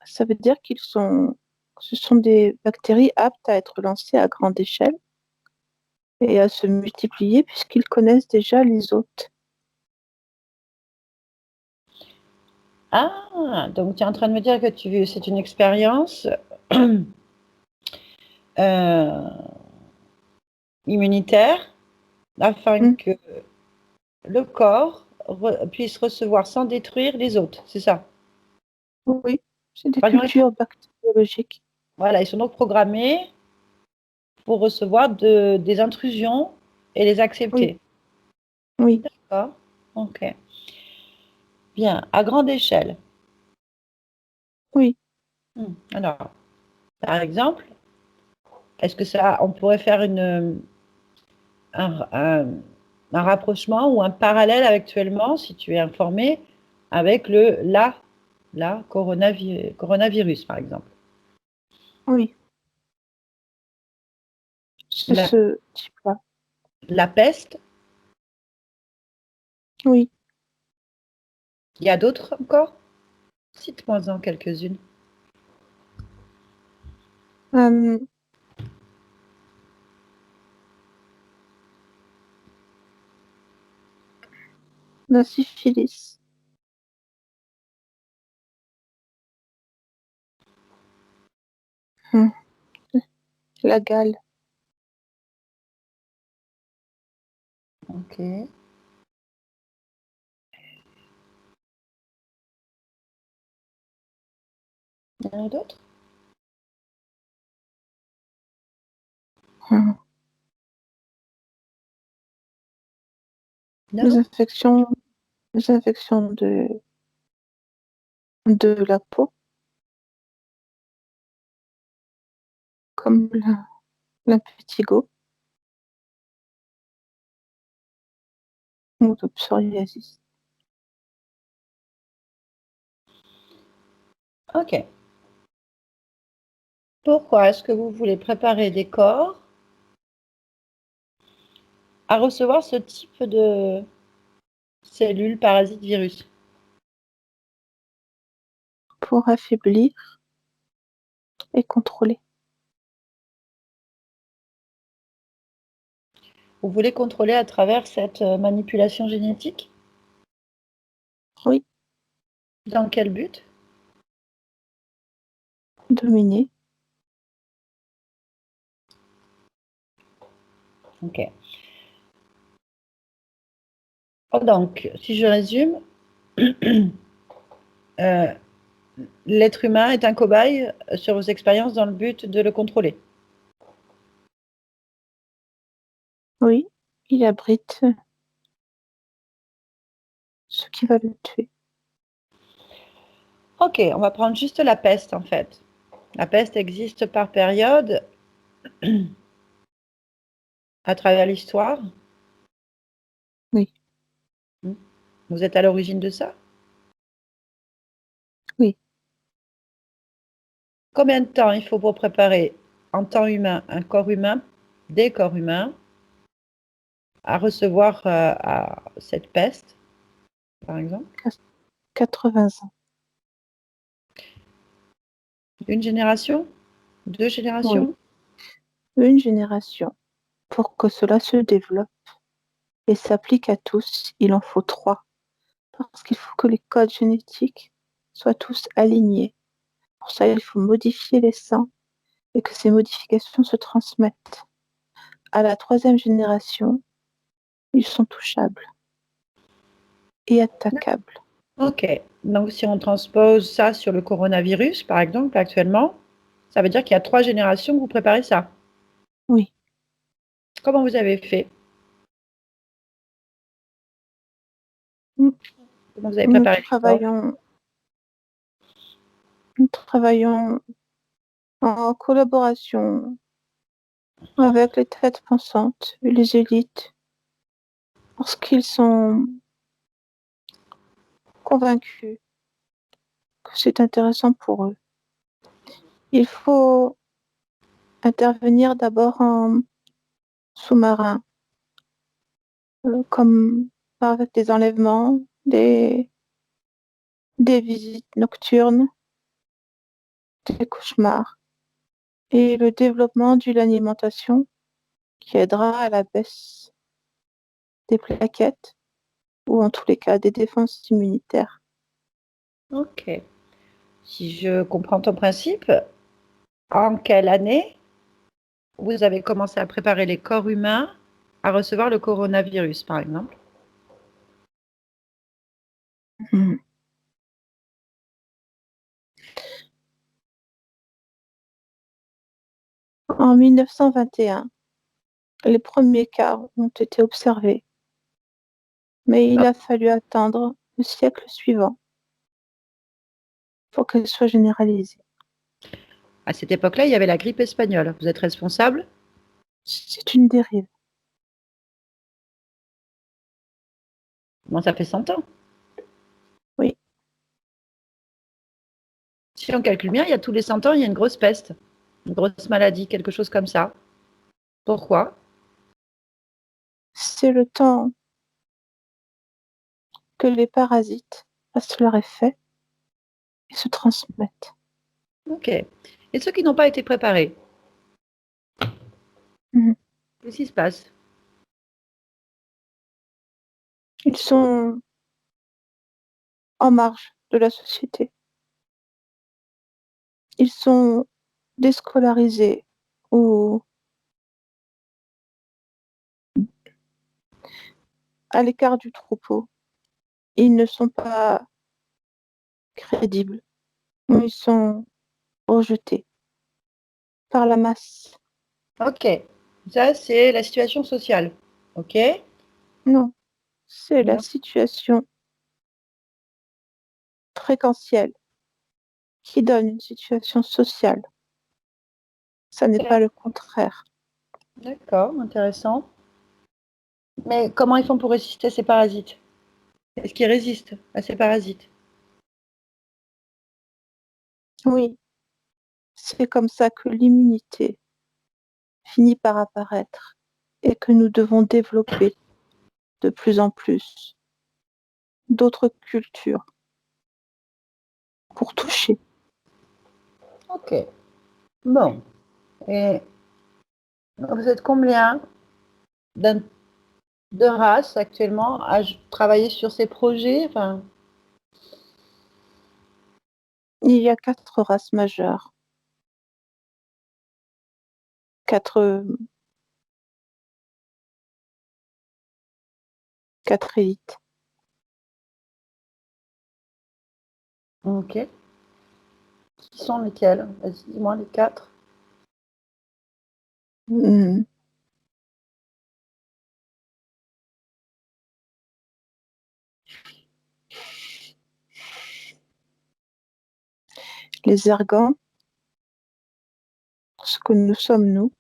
Ça veut dire ce sont des bactéries aptes à être lancées à grande échelle et à se multiplier puisqu'ils connaissent déjà les hôtes. Ah, donc tu es en train de me dire que c'est une expérience euh, immunitaire afin Hmm, que le corps puisse recevoir sans détruire les autres, c'est ça? oui, c'est des Par exemple, cultures bactériologiques. voilà, ils sont donc programmés pour recevoir des intrusions et les Oui, accepter. oui, D'accord? Ok. Bien, à grande échelle. oui. Alors, par exemple, est-ce que ça, on pourrait faire un, un- un rapprochement ou un parallèle actuellement, si tu es informé, avec la coronavirus, par exemple. Oui, c'est La, ce type-là. la peste, Oui. il y a d'autres encore? Cite-moi-en quelques-unes. Euh, la syphilis, hmm, la gale. Ok. Il y en a d'autres? Hum. Non? Les infections de la peau, comme l'impétigo ou le psoriasis. Ok. Pourquoi est-ce que vous voulez préparer des corps à recevoir ce type de cellules, parasites, virus? Pour affaiblir et contrôler. Vous voulez contrôler à travers cette manipulation génétique? Oui, Dans quel but? dominer. Ok. Oh, donc, si je résume, euh, l'être humain est un cobaye sur vos expériences dans le but de le contrôler. Oui, il abrite ce qui va le tuer. Ok, on va prendre juste la peste en fait. La peste existe par période à travers l'histoire. Oui, Vous êtes à l'origine de ça? oui. Combien de temps il faut pour préparer en temps humain un corps humain, des corps humains, à recevoir à cette peste, par exemple? 80 ans. Une génération? Deux Oui, générations? une génération. Pour que cela se développe et s'applique à tous, il en faut 3. Parce qu'il faut que les codes génétiques soient tous alignés. Pour ça, il faut modifier les sangs et que ces modifications se transmettent. À la 3e génération, ils sont touchables et attaquables. Ok. Donc, si on transpose ça sur le coronavirus, par exemple, actuellement, ça veut dire qu'il y a 3 générations que vous préparez ça. Oui. Comment vous avez fait? Nous Comment vous avez nous préparé les corps? nous travaillons en collaboration avec les têtes pensantes et les élites parce qu'ils sont convaincus que c'est intéressant pour eux. Il faut intervenir d'abord en sous-marin, comme avec des enlèvements, des visites nocturnes, des cauchemars et le développement d'une alimentation qui aidera à la baisse des plaquettes ou en tous les cas des défenses immunitaires. Ok. Si je comprends ton principe, en quelle année vous avez commencé à préparer les corps humains à recevoir le coronavirus, par exemple? Mhm. En 1921, les premiers cas ont été observés, mais il Non. a fallu attendre le siècle suivant pour qu'elle soit généralisée. À cette époque-là, il y avait la grippe espagnole. Vous êtes responsable? C'est une dérive. Bon, ça fait 100 ans. Oui, Si on calcule bien, il y a tous les 100 ans, il y a une grosse peste, une grosse maladie, quelque chose comme ça. Pourquoi? c'est le temps que les parasites fassent leur effet et se transmettent. Ok. Et ceux qui n'ont pas été préparés, Mhm. qu'est-ce qui se passe? Ils sont en marge de la société. Ils sont déscolarisés ou à l'écart du troupeau. Ils ne sont pas crédibles. Ils sont rejetés par la masse. Ok. Ça, c'est la situation sociale. Ok. Non, c'est la Non. situation fréquentielle qui donne une situation sociale. Ça n'est pas le contraire. D'accord, intéressant. Mais comment ils font pour résister à ces parasites? Est-ce qu'ils résistent à ces parasites? Oui, c'est comme ça que l'immunité finit par apparaître et que nous devons développer de plus en plus d'autres cultures pour toucher. Ok. Bon. Et vous êtes combien d'un- de races actuellement à travailler sur ces projets? Enfin, Il y a 4 races majeures, 4 élites. ok. Qui sont lesquels? Vas-y, dis-moi les quatre. Hmm. Les ergans, ce que nous sommes nous,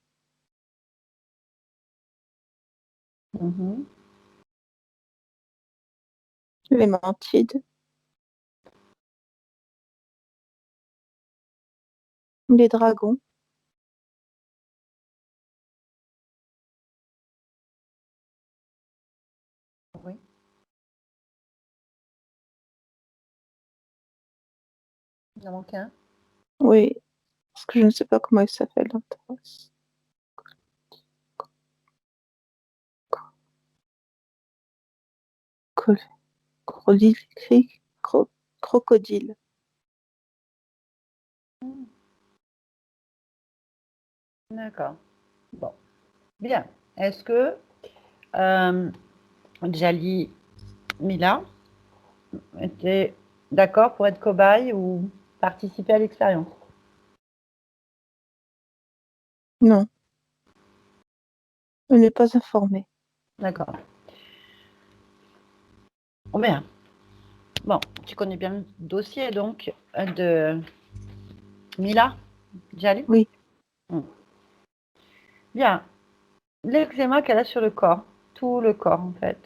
Mhm. les mantides, les dragons, Oui. Il en manque un. oui, parce que je ne sais pas comment il s'appelle l'autre race. Col- crocodile. D'accord. Bon. Bien. Est-ce que euh, Jali Mila était d'accord pour être cobaye ou participer à l'expérience? Non, elle n'est pas informée. D'accord. Oh, bien. Bon, tu connais bien le dossier donc de Mila Jali? Oui, Hmm. Bien. L'eczéma qu'elle a sur le corps, tout le corps en fait,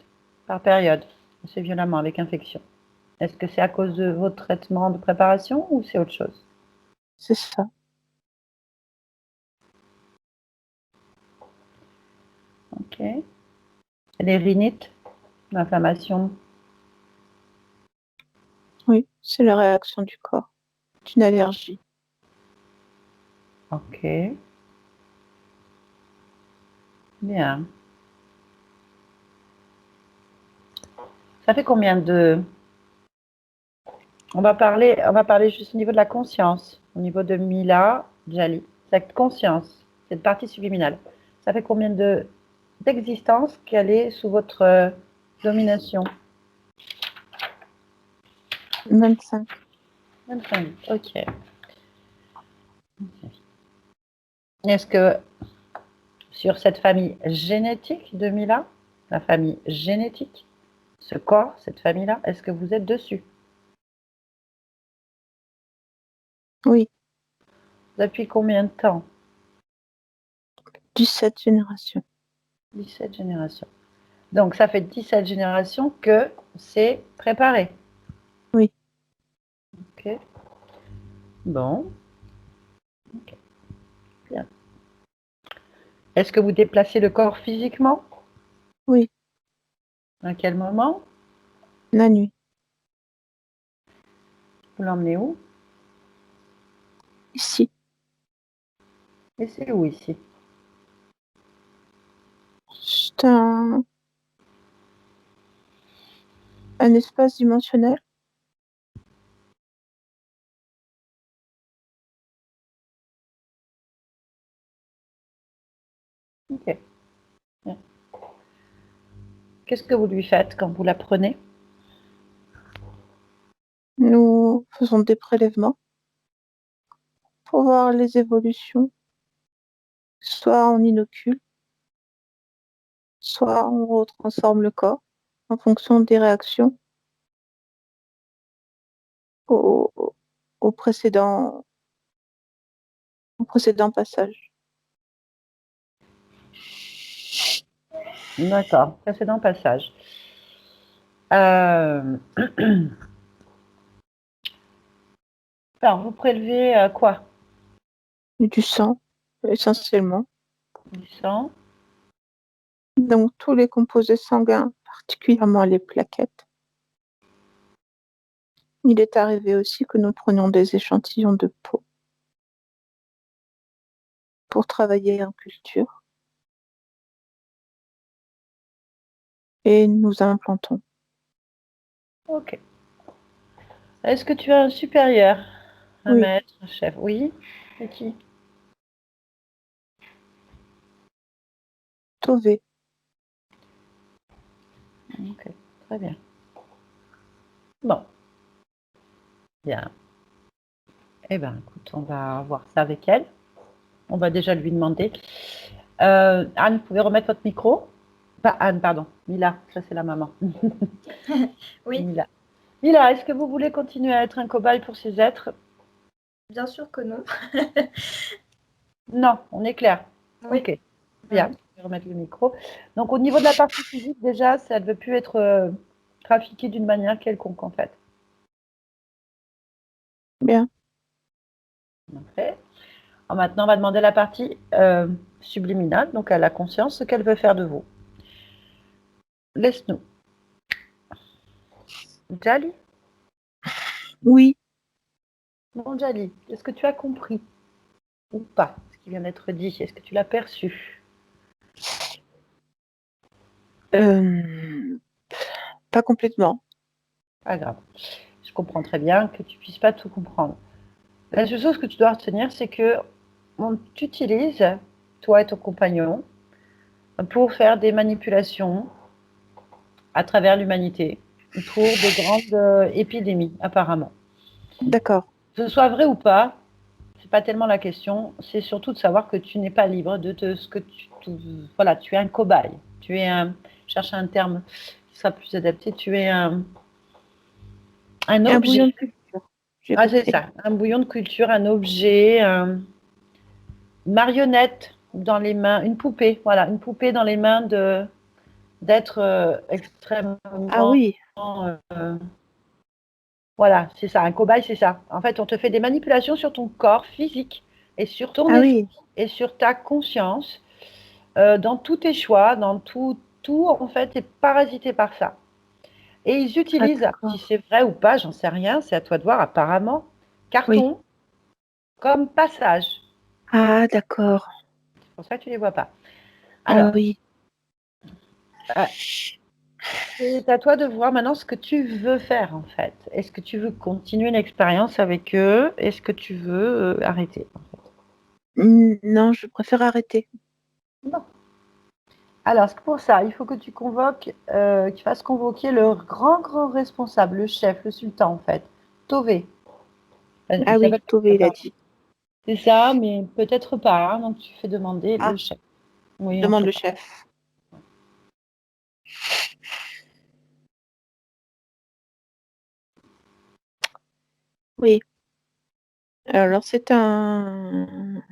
par période, assez violemment avec infection. Est-ce que c'est à cause de votre traitement de préparation ou c'est autre chose? c'est ça. Ok. Les rhinites, l'inflammation. Oui, c'est la réaction du corps, d'une allergie. Ok. Bien. Ça fait combien de... on va parler juste au niveau de la conscience, au niveau de Mila Jali. Cette conscience, cette partie subliminale. Ça fait combien de d'existence qu'elle est sous votre domination? 25. 25. Ok. Est-ce que sur cette famille génétique de Mila, la famille génétique, ce corps, cette famille-là, est-ce que vous êtes dessus? Oui, Depuis combien de temps? 17 générations. 17 générations. Donc ça fait 17 générations que c'est préparé. Oui, Ok. Bon. Ok. Bien. Est-ce que vous déplacez le corps physiquement? oui, À quel moment? la nuit. Vous l'emmenez où? Ici, Et c'est où ici? c'est un espace dimensionnel. Ok. Bien. Qu'est-ce que vous lui faites quand vous la prenez? Nous faisons des prélèvements pour voir les évolutions. Soit on inocule, soit on retransforme le corps en fonction des réactions au, au précédent passage. D'accord, précédent passage. Euh, Alors, vous prélevez quoi? Du sang, essentiellement. Du sang. Donc tous les composés sanguins, particulièrement les plaquettes. Il est arrivé aussi que nous prenions des échantillons de peau pour travailler en culture et nous implantons. Ok. Est-ce que tu as un supérieur? Un Oui, maître, un chef? Oui. C'est qui? Tové. Ok, très bien. Bon, bien. Eh bien, écoute, on va voir ça avec elle. On va déjà lui demander. Anne, vous pouvez remettre votre micro? Pas Anne, pardon. Mila, ça c'est la maman. Oui, Mila. Mila, est-ce que vous voulez continuer à être un cobaye pour ces êtres? bien sûr que non. Non, on est clair. Oui. Ok, bien. Vous pouvez remettre le micro. Donc, au niveau de la partie physique, déjà, ça ne veut plus être trafiqué d'une manière quelconque, en fait. Bien. Ok. Alors, maintenant, on va demander la partie subliminale, donc à la conscience, ce qu'elle veut faire de vous. Laisse-nous. Jali? Oui. Bon, Jali, est-ce que tu as compris ou pas ce qui vient d'être dit? Est-ce que tu l'as perçu? Pas complètement. Pas grave. Je comprends très bien que tu puisses pas tout comprendre. La seule chose que tu dois retenir, c'est que on t'utilise, toi et ton compagnon, pour faire des manipulations à travers l'humanité pour de grandes épidémies, apparemment. D'accord. Que ce soit vrai ou pas, c'est pas tellement la question. C'est surtout de savoir que tu n'es pas libre de ce que voilà, tu es un cobaye. Tu es un, cherche un terme qui sera plus adapté. Tu es un Un bouillon de objet. culture. J'ai Ah, c'est compris. ça. Un bouillon de culture, un objet, une marionnette dans les mains, une poupée. Voilà, une poupée dans les mains d'être extrêmement. Ah oui. Voilà, c'est ça, un cobaye, c'est ça. En fait, on te fait des manipulations sur ton corps physique et sur ton Ah esprit oui. et sur ta conscience, dans tous tes choix, dans tout en fait est parasité par ça. Et ils Ah utilisent, si d'accord. c'est vrai ou pas, j'en sais rien, c'est à toi de voir apparemment, Oui. carton comme passage. Ah d'accord. C'est pour ça que tu ne les vois pas. Ah Alors, oui. euh, c'est à toi de voir maintenant ce que tu veux faire en fait. Est-ce que tu veux continuer l'expérience avec eux? Est-ce que tu veux arrêter en fait? Non, je préfère arrêter. Non. Alors, pour ça, il faut que tu convoques, que tu fasses convoquer le grand responsable, le chef, le sultan en fait, Tové. Il Ah oui, s'appelle Tové, il a dit. c'est ça, mais peut-être pas, hein, donc tu fais demander le Ah, chef. Oui, on demande peut le pas. chef. Oui. Alors c'est un.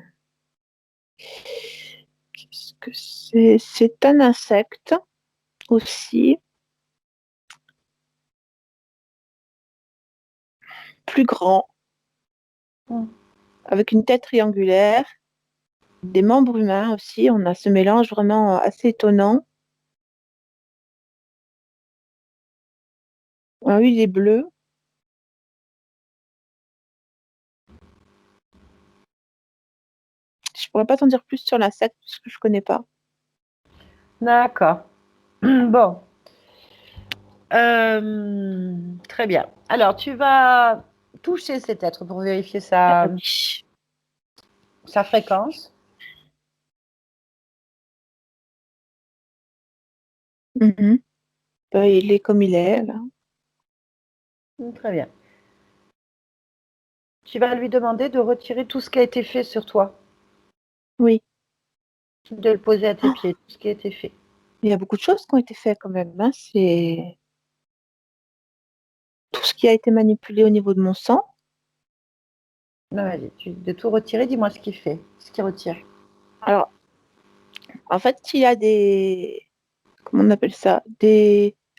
Qu'est-ce que c'est? C'est un insecte aussi, plus grand, Mm. avec une tête triangulaire, des membres humains aussi. On a ce mélange vraiment assez étonnant. Ah oui, il est bleu. Je pourrais pas t'en dire plus sur l'insecte parce que je connais pas. D'accord. Bon, très bien. Alors, tu vas toucher cet être pour vérifier Ah sa, oui. sa fréquence. Mhm. Il est comme il est, là. Très bien. Tu vas lui demander de retirer tout ce qui a été fait sur toi, Oui. de le poser à tes Oh, pieds, tout ce qui a été fait. il y a beaucoup de choses qui ont été faites quand même, hein. C'est tout ce qui a été manipulé au niveau de mon sang. Non, vas-y, de tout retirer, dis-moi ce qu'il fait, ce qu'il retire. Alors, en fait, il y a comment on appelle ça?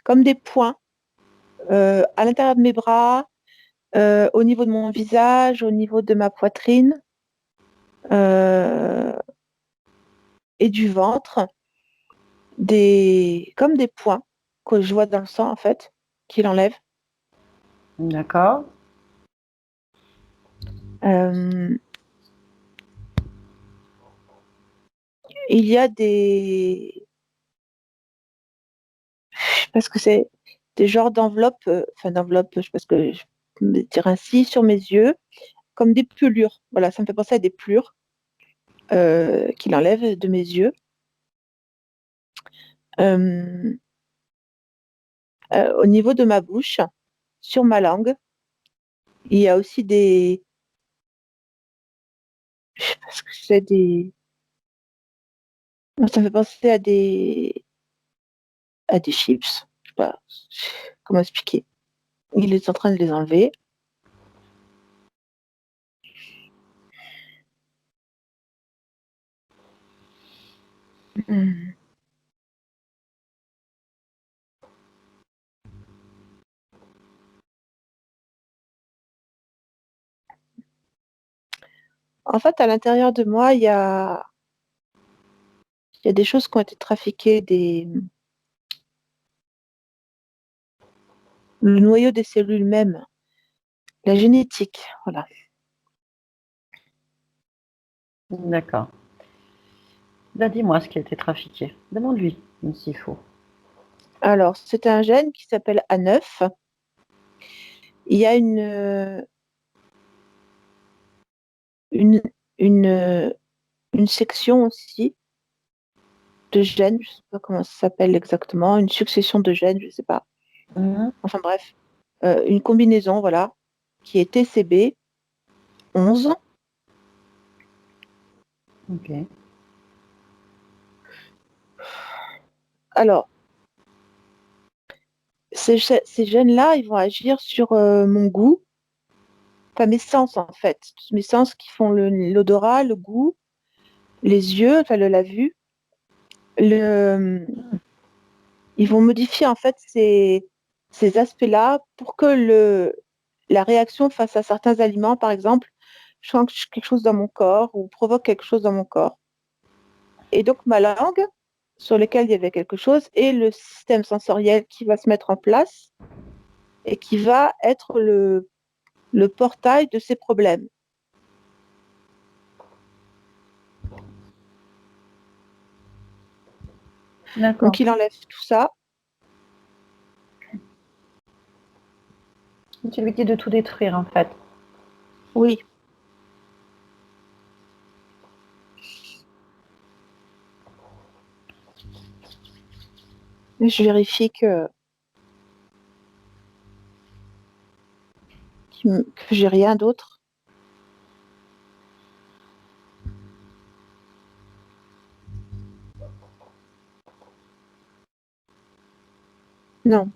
Comme des points à l'intérieur de mes bras, au niveau de mon visage, au niveau de ma poitrine euh, et du ventre, comme des points que je vois dans le sang, en fait, qu'il enlève. D'accord. Euh, il y a je sais pas ce que c'est, des genres d'enveloppes, je sais pas ce que je me dire ainsi, sur mes yeux, comme des pelures. Voilà, ça me fait penser à des pelures qu'il enlève de mes yeux. Euh, au niveau de ma bouche, sur ma langue, il y a aussi je sais pas ce que c'est, non, ça me fait penser à des chips. Je sais pas comment expliquer. Il est en train de les enlever. Hmm. En fait, à l'intérieur de moi, il y a des choses qui ont été trafiquées, le noyau des cellules même, la génétique, voilà. D'accord. Ben, dis-moi ce qui a été trafiqué. Demande-lui, s'il faut. Alors, c'est un gène qui s'appelle A9. Il y a une, une, euh, une section aussi de gènes, je ne sais pas comment ça s'appelle exactement, une succession de gènes, je ne sais pas. Mhm. Enfin bref, une combinaison, voilà, qui est TCB11. Ok. Alors, ces gènes-là, ils vont agir sur mon goût, enfin mes sens en fait, mes sens qui font l'odorat, le goût, les yeux, enfin la vue. Le, ils vont modifier en fait ces aspects-là pour que la réaction face à certains aliments, par exemple, change quelque chose dans mon corps ou provoque quelque chose dans mon corps. Et donc ma langue, sur laquelle il y avait quelque chose, et le système sensoriel qui va se mettre en place et qui va être le portail de ces problèmes. D'accord. Donc il enlève tout ça. Tu lui dis de tout détruire, en fait. Oui, mais je vérifie que j'ai rien d'autre. Non,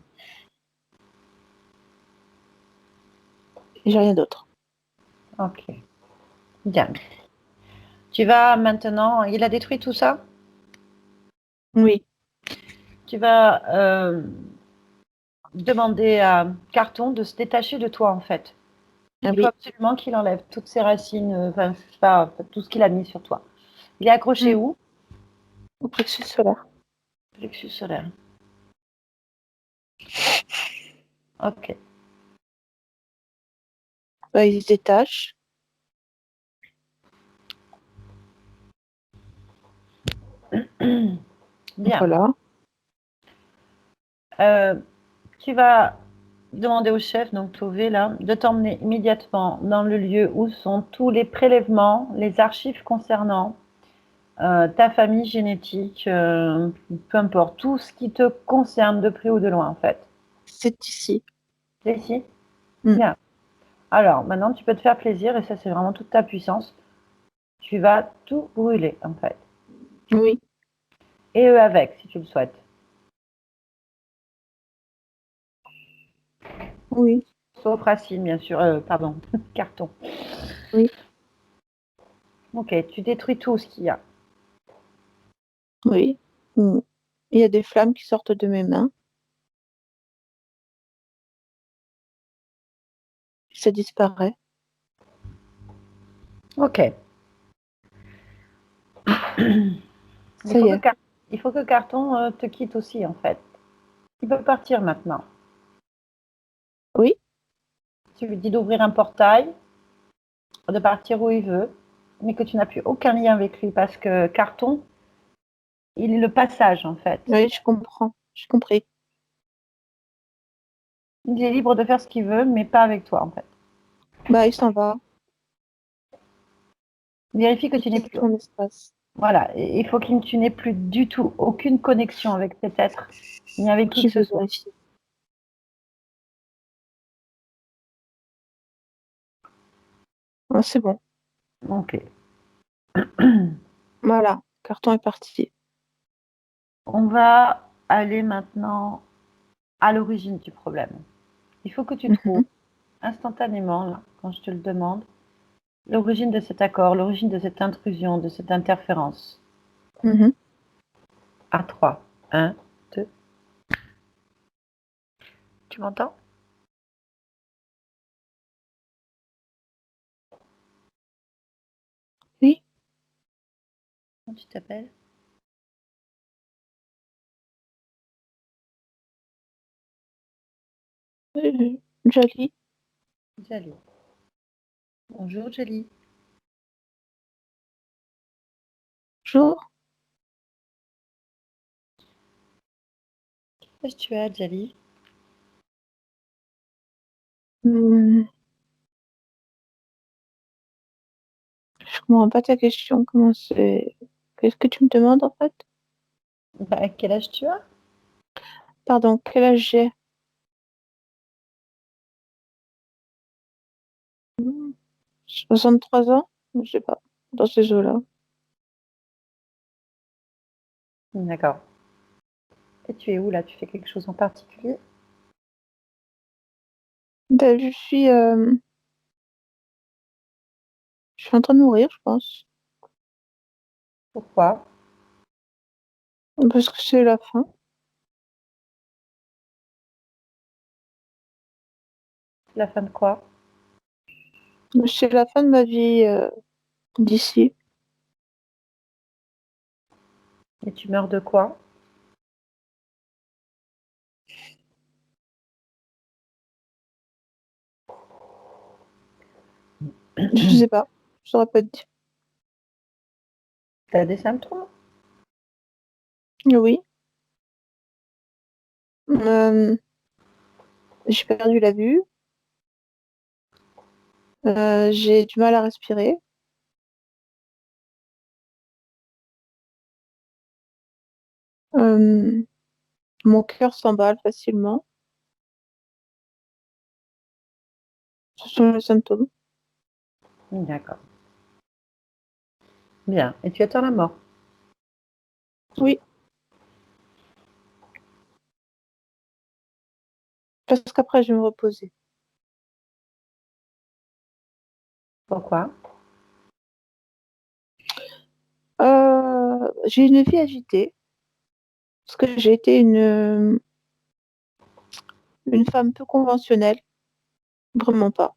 j'ai rien d'autre. Ok. Bien. Tu vas maintenant. Il a détruit tout ça? Oui, Tu vas demander à Carton de se détacher de toi, en fait. ah Il faut oui. absolument qu'il enlève toutes ses racines, enfin, je sais pas, tout ce qu'il a mis sur toi. Il est accroché Hmm. où? Au plexus solaire. Plexus solaire. Ok. Bah, il se détache. Bien. Voilà. Euh, Tu vas demander au chef, donc Tové, là, de t'emmener immédiatement dans le lieu où sont tous les prélèvements, les archives concernant ta famille génétique, peu importe, tout ce qui te concerne de près ou de loin, en fait. C'est ici. C'est ici? Mm. Bien. Alors, maintenant, tu peux te faire plaisir, et ça, c'est vraiment toute ta puissance. Tu vas tout brûler, en fait. Oui, Et eux avec, si tu le souhaites. oui, Sauf racine, bien sûr. Pardon, carton. oui, Ok, tu détruis tout ce qu'il y a. oui. Mm. Il y a des flammes qui sortent de mes mains. Ça disparaît. Ok. Ça y est. Il faut que Carton te quitte aussi, en fait. Il peut partir maintenant. Oui, Tu lui dis d'ouvrir un portail, de partir où il veut, mais que tu n'as plus aucun lien avec lui parce que Carton, il est le passage, en fait. oui, je comprends. J'ai compris. Il est libre de faire ce qu'il veut, mais pas avec toi, en fait. Bah, il s'en va. Vérifie que Il tu n'aies quitte plus. mon espace. Voilà, il faut que tu n'aies plus du tout aucune connexion avec cet être, ni avec qui Je que ce vais soit. vérifier. Ah, c'est bon. Ok. Voilà. Carton est parti. On va aller maintenant à l'origine du problème. Il faut que tu trouves Mhm, instantanément, là, quand je te le demande, l'origine de cet accord, l'origine de cette intrusion, de cette interférence. mhm. À 3. 1, 2. Tu m'entends? Oui, Comment tu t'appelles? Jali. Jali. Bonjour, Jali. Bonjour. Qu'est-ce que tu as, Jali? Hmm, je comprends pas ta question. Comment c'est... Qu'est-ce que tu me demandes en fait? Bah, quel âge tu as? Pardon, quel âge j'ai? Hmm, 63 ans? Je sais pas. Dans ces eaux-là. D'accord. Et tu es où là? Tu fais quelque chose en particulier? Ben, je suis en train de mourir, je pense. Pourquoi? Parce que c'est la fin. La fin de quoi? C'est la fin de ma vie d'ici. Et tu meurs de quoi? Je sais pas. Je saurais pas te dire. T'as des symptômes? Oui. Euh, j'ai perdu la vue. J'ai du mal à respirer. Euh, mon cœur s'emballe facilement. Ce sont les symptômes. D'accord. Bien. Et tu attends la mort? Oui, parce qu'après, je vais me reposer. Pourquoi? J'ai une vie agitée, parce que j'ai été une femme peu conventionnelle. Vraiment pas.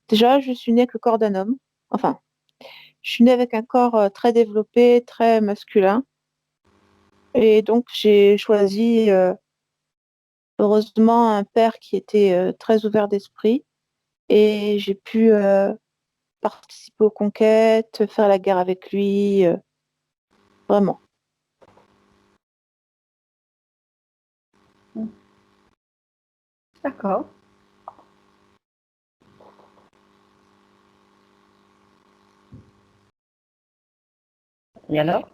Déjà, je suis née avec le corps d'un homme. Enfin, je suis née avec un corps très développé, très masculin. Et donc, j'ai choisi, heureusement, un père qui était très ouvert d'esprit. Et j'ai pu participer aux conquêtes, faire la guerre avec lui, vraiment. D'accord. Et alors?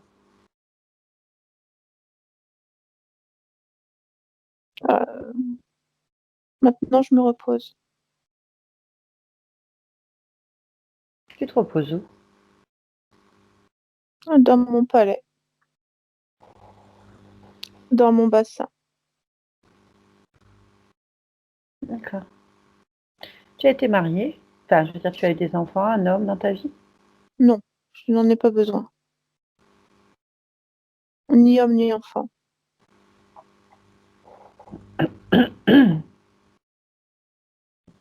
Euh, Maintenant, je me repose Tu te reposes où? dans mon palais, dans mon bassin. D'accord. Tu as été mariée? Enfin, je veux dire, tu as eu des enfants, un homme dans ta vie? Non, je n'en ai pas besoin. Ni homme ni enfant.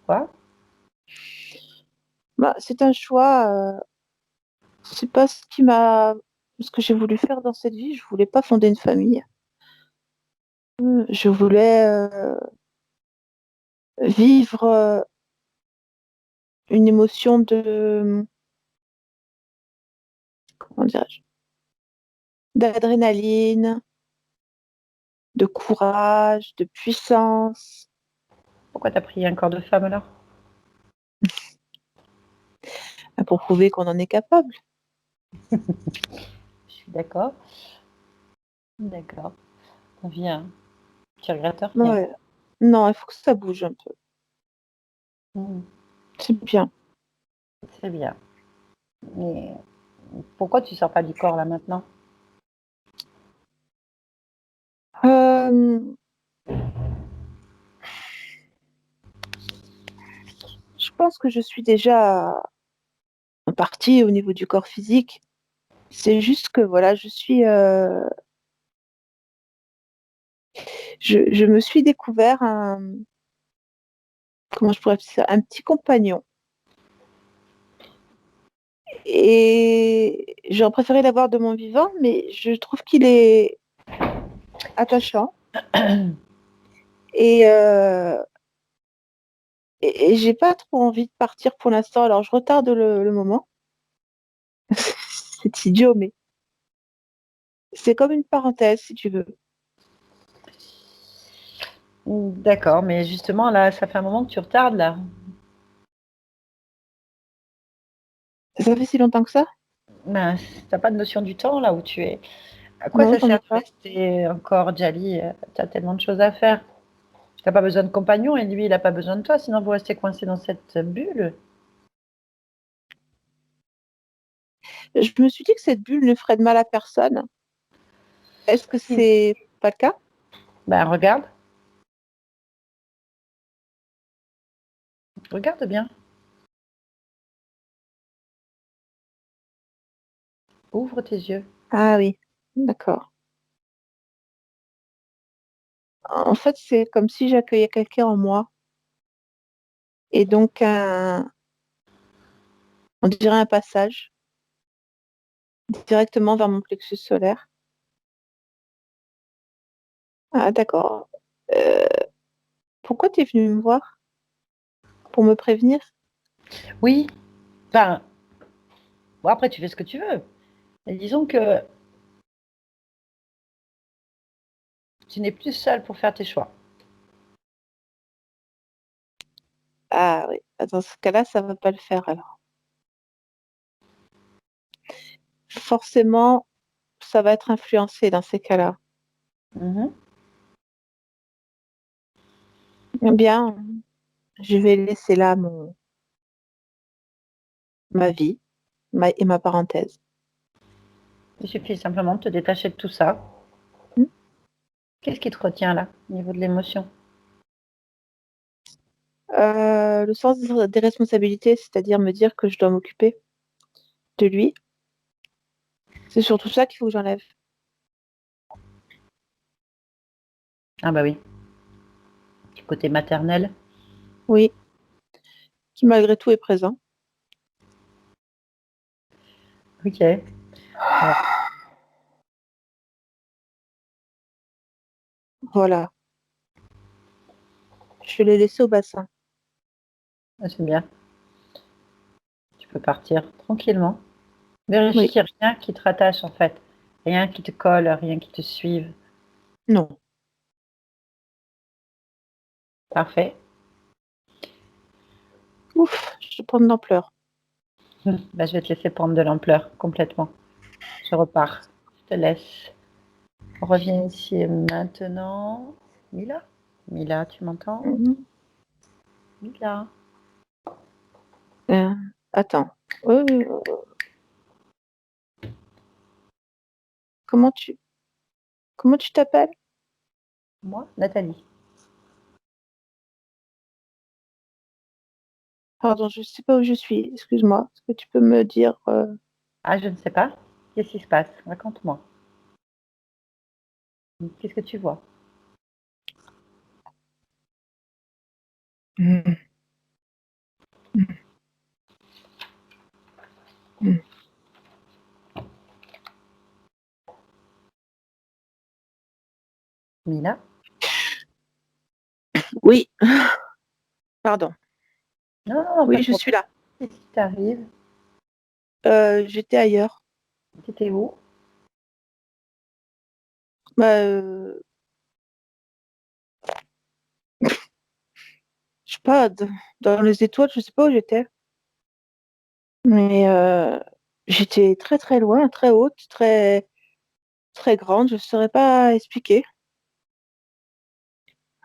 Quoi? Bah, c'est un choix. C'est pas ce que j'ai voulu faire dans cette vie. Je voulais pas fonder une famille. Je voulais vivre une émotion de, comment dirais-je, d'adrénaline, de courage, de puissance, Pourquoi t'as pris un corps de femme alors? pour prouver qu'on en est capable. Je suis d'accord. D'accord. Bien. Tu regrettes rien. Ouais. Non, il faut que ça bouge un peu. Hmm, C'est bien. c'est bien. Mais pourquoi tu sors pas du corps là maintenant? Euh, je pense que je suis déjà en partie au niveau du corps physique. C'est juste que voilà, je me suis découvert comment je pourrais appeler ça, un petit compagnon. Et j'aurais préféré l'avoir de mon vivant, mais je trouve qu'il est attachant. Et, euh, et j'ai pas trop envie de partir pour l'instant. Alors je retarde le moment. C'est idiot, mais c'est comme une parenthèse, si tu veux. D'accord, mais justement là, ça fait un moment que tu retardes là. Ça fait si longtemps que ça? Ben, t'as pas de notion du temps là où tu es. À quoi Non, ça j'en ai sert de pas. rester encore Djali? T'as tellement de choses à faire. T'as pas besoin de compagnon et lui, il a pas besoin de toi, sinon vous restez coincé dans cette bulle. Je me suis dit que cette bulle ne ferait de mal à personne. Est-ce que Si. c'est pas le cas? Ben regarde, regarde bien. Ouvre tes yeux. Ah oui, d'accord. En fait, c'est comme si j'accueillais quelqu'un en moi. Et donc, on dirait un passage directement vers mon plexus solaire. Ah, d'accord. Euh, Pourquoi tu es venu me voir? Pour me prévenir? Oui, enfin, bon après tu fais ce que tu veux. Mais disons que tu n'es plus seul pour faire tes choix. Ah oui, dans ce cas-là, ça va pas le faire alors. Forcément, ça va être influencé dans ces cas-là. Mhm. Eh bien, je vais laisser là ma vie et ma parenthèse. Il suffit simplement de te détacher de tout ça. Hmm. Qu'est-ce qui te retient là, au niveau de l'émotion? Le sens des responsabilités, c'est-à-dire me dire que je dois m'occuper de lui, c'est surtout ça qu'il faut que j'enlève. Ah bah oui, du côté maternel. Oui, qui malgré tout est présent. Ok. Alors, Voilà, je l'ai laissé au bassin. c'est bien. Tu peux partir tranquillement. Oui, Vérifie qu'il n'y a rien qui te rattache en fait. Rien qui te colle, rien qui te suive. non. Parfait. Ouf, je prends de l'ampleur. Bah, je vais te laisser prendre de l'ampleur complètement. Je repars. Je te laisse. On revient ici maintenant. Mila? Mila, tu m'entends? Mhm. Mila? Attends. Comment tu t'appelles? Moi? Nathalie. Pardon, je sais pas où je suis. Excuse-moi. Est-ce que tu peux me dire Ah, je ne sais pas. Qu'est-ce qui se passe? Raconte-moi. Qu'est-ce que tu vois? Mhm. Mhm. Mila? Oui. Pardon. Non, non, pas Oui, de je problème. suis là. Qu'est-ce qui t'arrive? J'étais ailleurs. T'étais où? Bah, je sais pas, dans les étoiles, je sais pas où j'étais. Mais j'étais très très loin, très haute, très très grande. Je saurais pas expliquer.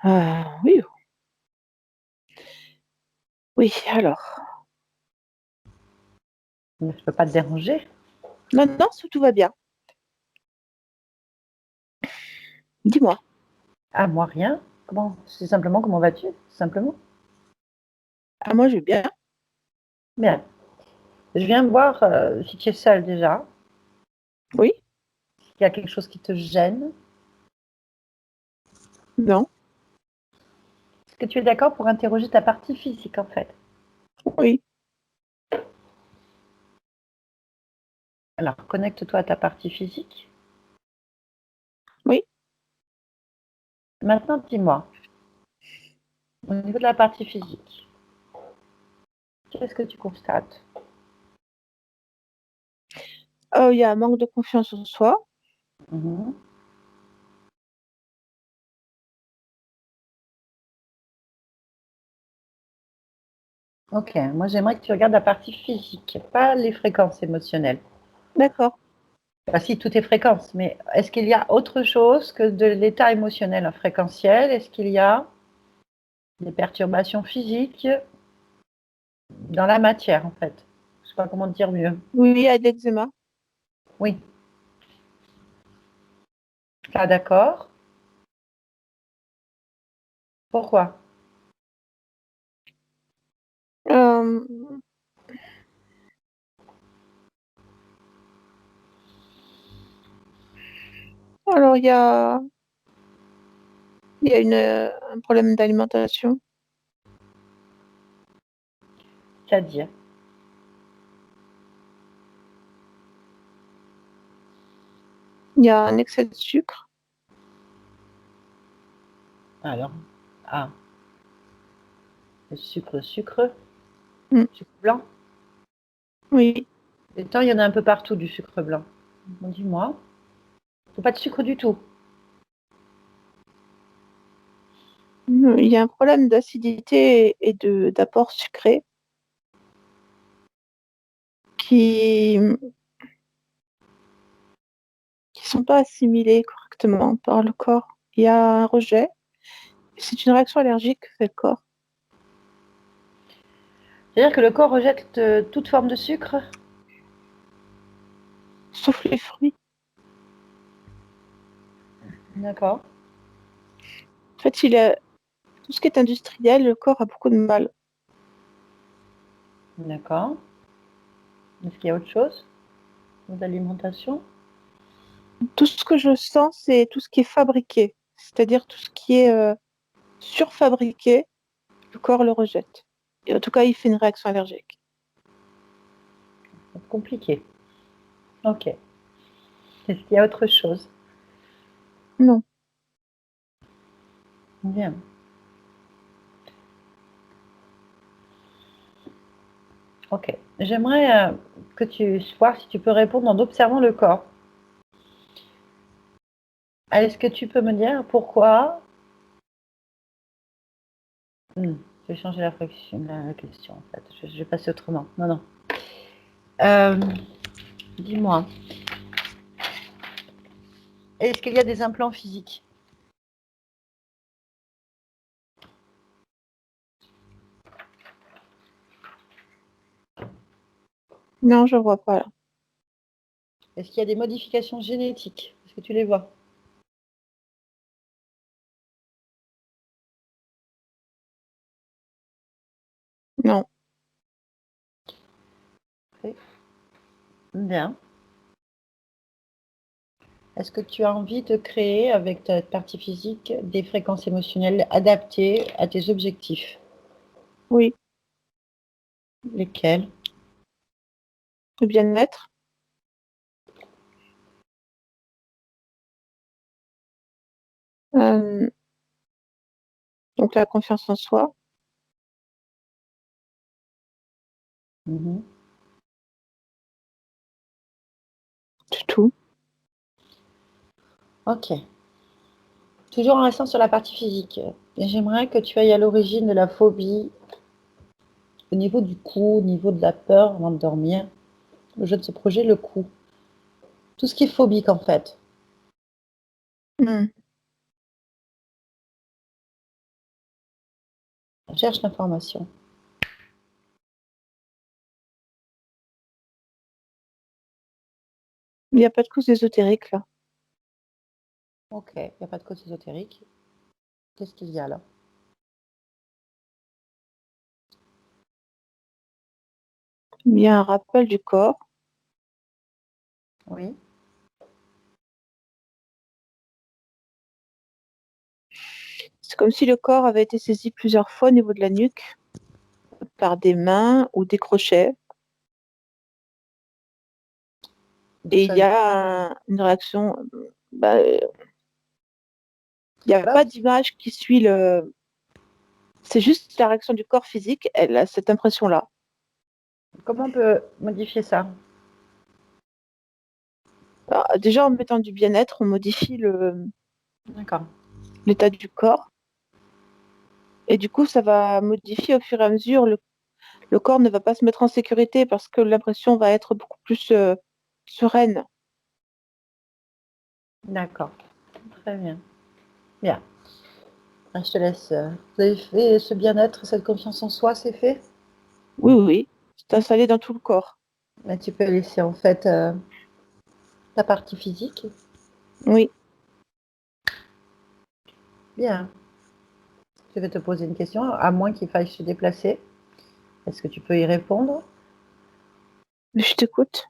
Oui, oui. Alors, Mais je peux pas te déranger. non, non, tout va bien. Dis-moi. Ah, moi, rien. Comment? C'est simplement, comment vas-tu? Simplement. Ah, moi, je vais bien. Bien. Je viens voir si tu es seule déjà. Oui, Il y a quelque chose qui te gêne. non, Est-ce que tu es d'accord pour interroger ta partie physique, en fait? oui, Alors, connecte-toi à ta partie physique. oui. Maintenant, dis-moi, au niveau de la partie physique, qu'est-ce que tu constates? Il y a un manque de confiance en soi. Mhm. Ok, moi j'aimerais que tu regardes la partie physique, pas les fréquences émotionnelles. D'accord. Bah, si, tout est fréquence, mais est-ce qu'il y a autre chose que de l'état émotionnel fréquentiel? Est-ce qu'il y a des perturbations physiques dans la matière, en fait? Je ne sais pas comment te dire mieux. Oui, il y a de l'eczéma. Oui, ah, d'accord. Pourquoi? Euh, alors, il y a un problème d'alimentation. C'est-à-dire? Il y a un excès de sucre. Alors, ah, le sucre Mm, blanc. oui. Et temps, il y en a un peu partout du sucre blanc. Bon, dis-moi. Faut pas de sucre du tout. Il y a un problème d'acidité et d'apport sucré qui sont pas assimilés correctement par le corps. Il y a un rejet. C'est une réaction allergique que fait le corps, C'est-à-dire que le corps rejette toute forme de sucre? sauf les fruits. D'accord. En fait, tout ce qui est industriel, le corps a beaucoup de mal. D'accord. Est-ce qu'il y a autre chose d'alimentation? Tout ce que je sens, c'est tout ce qui est fabriqué, c'est-à-dire tout ce qui est surfabriqué, le corps le rejette. Et en tout cas, il fait une réaction allergique. C'est compliqué. Ok. Est-ce qu'il y a autre chose? Non. Bien. Ok. J'aimerais que tu vois si tu peux répondre en observant le corps. Est-ce que tu peux me dire pourquoi Je vais changer la question en fait. Je vais passer autrement. Non, non. Euh, dis-moi, Est-ce qu'il y a des implants physiques? Non, je vois pas là. Est-ce qu'il y a des modifications génétiques? Est-ce que tu les vois? Non. Bien. Est-ce que tu as envie de créer avec ta partie physique des fréquences émotionnelles adaptées à tes objectifs? Oui. Lesquelles? Le bien-être. Donc la confiance en soi. Mhm. C'est tout. Ok. Toujours en restant sur la partie physique, j'aimerais que tu ailles à l'origine de la phobie au niveau du cou, au niveau de la peur avant de dormir. Le jeu de ce projet, le cou. Tout ce qui est phobique en fait. Hmm. Cherche l'information. Il n'y a pas de cause ésotérique là. Ok, il n'y a pas de cause ésotérique. Qu'est-ce qu'il y a là? Il y a un rappel du corps. Oui. C'est comme si le corps avait été saisi plusieurs fois au niveau de la nuque par des mains ou des crochets. D'où Et il ça y vient? a une réaction. Bah, il n'y a Bah, pas d'image qui suit le. C'est juste la réaction du corps physique. Elle a cette impression-là. comment on peut modifier ça? Alors, déjà, en mettant du bien-être, on modifie D'accord. l'état du corps. Et du coup, ça va modifier au fur et à mesure. Le corps ne va pas se mettre en sécurité parce que l'impression va être beaucoup plus sereine. D'accord. Très bien. Bien. Ah, je te laisse. Vous avez fait ce bien-être, cette confiance en soi, c'est fait? Oui, oui, oui. C'est installé dans tout le corps. Mais tu peux laisser en fait ta partie physique. Oui. Bien. Je vais te poser une question, à moins qu'il faille se déplacer. Est-ce que tu peux y répondre? Je t'écoute.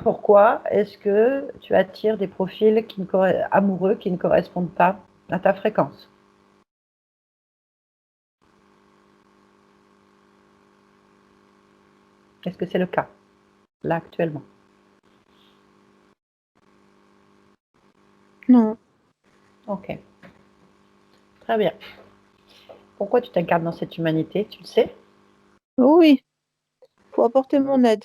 Pourquoi est-ce que tu attires des profils amoureux qui ne correspondent pas à ta fréquence? Est-ce que c'est le cas, là, actuellement? Non. Ok, très bien. Pourquoi tu t'incarnes dans cette humanité, tu le sais? Oui, pour apporter mon aide.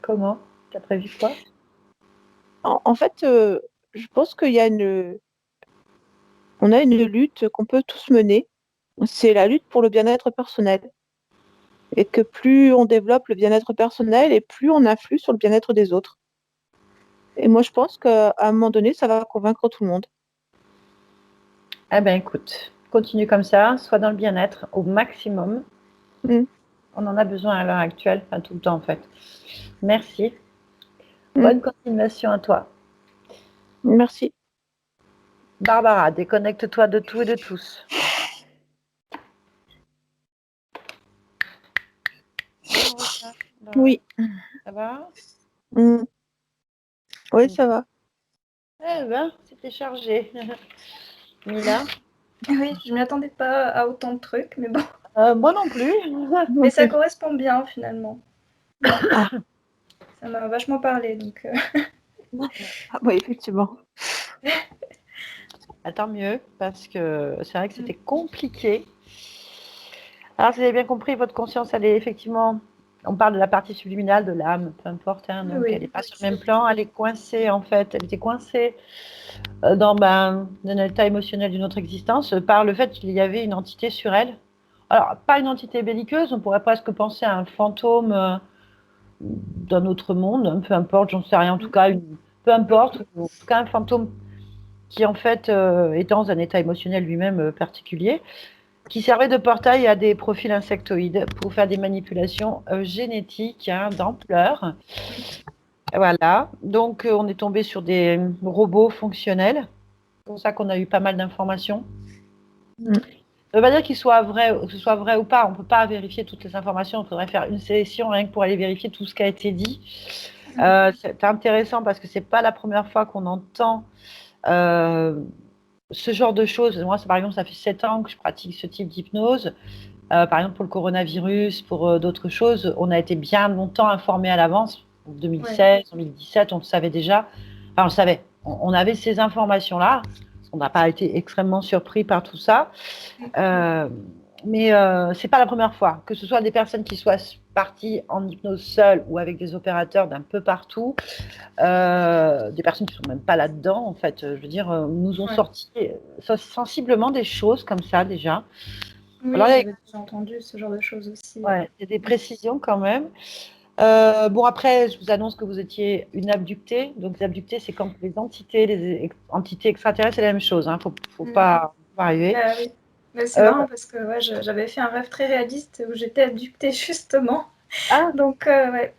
Comment? Tu as prévu quoi? En fait, je pense on a une lutte qu'on peut tous mener. C'est la lutte pour le bien-être personnel. Et que plus on développe le bien-être personnel et plus on influe sur le bien-être des autres. Et moi, je pense qu'à un moment donné, ça va convaincre tout le monde. Eh ben écoute, continue comme ça, sois dans le bien-être au maximum. Mm, On en a besoin à l'heure actuelle, enfin tout le temps en fait. Merci. mm. Bonne continuation à toi. Merci. Barbara, déconnecte-toi de tout et de tous. Bonjour Rosa. Oui. Ça va? Mm. Oui, ça va. Eh ben, c'était chargé. Mila? Oui, je m'y attendais pas à autant de trucs, mais bon. Moi non plus. Mais ça correspond bien finalement. Ah, Ça m'a vachement parlé, donc. ah oui, effectivement. Ah, tant mieux, parce que c'est vrai que c'était compliqué. Alors, si vous avez bien compris, votre conscience, elle est effectivement, on parle de la partie subliminale de l'âme, peu importe, hein, donc elle Oui. n'est pas sur le même plan, elle est coincée en fait, elle était coincée dans un état émotionnel d'une autre existence par le fait qu'il y avait une entité sur elle. Alors, pas une entité belliqueuse, on pourrait presque penser à un fantôme d'un autre monde, peu importe, j'en sais rien, en tout cas, peu importe, en tout cas un fantôme qui en fait est dans un état émotionnel lui-même particulier, qui servait de portail à des profils insectoïdes pour faire des manipulations génétiques d'ampleur. Voilà, donc on est tombé sur des robots fonctionnels, c'est pour ça qu'on a eu pas mal d'informations. Ça ne veut pas dire que ce soit vrai ou pas, on ne peut pas vérifier toutes les informations, il faudrait faire une sélection rien que pour aller vérifier tout ce qui a été dit. C'est intéressant parce que ce n'est pas la première fois qu'on entend ce genre de choses. Moi, par exemple, ça fait 7 ans que je pratique ce type d'hypnose. Par exemple, pour le coronavirus, pour d'autres choses, on a été bien longtemps informés à l'avance. En 2016, en 2017, on le savait déjà. Enfin, on le savait. On avait ces informations-là. On n'a pas été extrêmement surpris par tout ça. Mais ce n'est pas la première fois. Que ce soit des personnes qui soient parties en hypnose seules ou avec des opérateurs d'un peu partout, des personnes qui ne sont même pas là-dedans, en fait, je veux dire, nous ont sorti sensiblement des choses comme ça déjà. Oui, j'avais déjà entendu ce genre de choses aussi. Ouais, il y a des précisions quand même. Bon, après, je vous annonce que vous étiez une abductée. Donc, les abductés, c'est quand les entités extraterrestres, c'est la même chose. Faut pas arriver. Oui. Mais c'est marrant parce que j'avais fait un rêve très réaliste où j'étais abductée justement. Ah. Donc, ouais.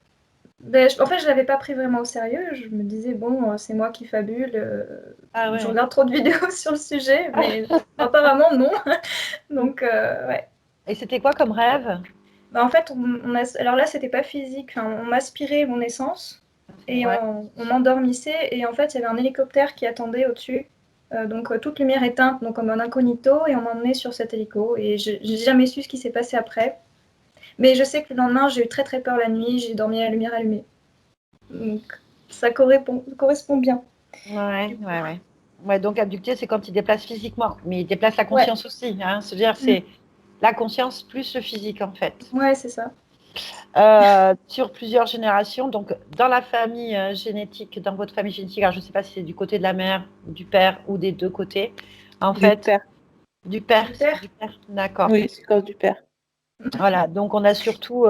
En fait, je ne l'avais pas pris vraiment au sérieux. Je me disais, bon, c'est moi qui fabule. Je regarde trop de vidéos sur le sujet, mais apparemment, non. Donc, ouais. Et c'était quoi comme rêve? En fait, alors là, c'était pas physique. Enfin, on m'aspirait mon essence et on m'endormissait. Et en fait, il y avait un hélicoptère qui attendait au-dessus. Donc, toute lumière éteinte, donc comme un incognito. Et on m'emmenait sur cet hélico. Et j'ai jamais su ce qui s'est passé après. Mais je sais que le lendemain, j'ai eu très très peur la nuit. J'ai dormi à la lumière allumée. Donc, ça correspond bien. Ouais, donc abducté, c'est quand il déplace physiquement, mais il déplace la conscience aussi. C'est-à-dire, c'est la conscience plus le physique, en fait. Ouais, c'est ça. Sur plusieurs générations, donc dans la famille génétique, dans votre famille génétique, alors je ne sais pas si c'est du côté de la mère, du père ou des deux côtés. En fait, du père. D'accord. Oui, c'est cause du père. Voilà, donc on a surtout,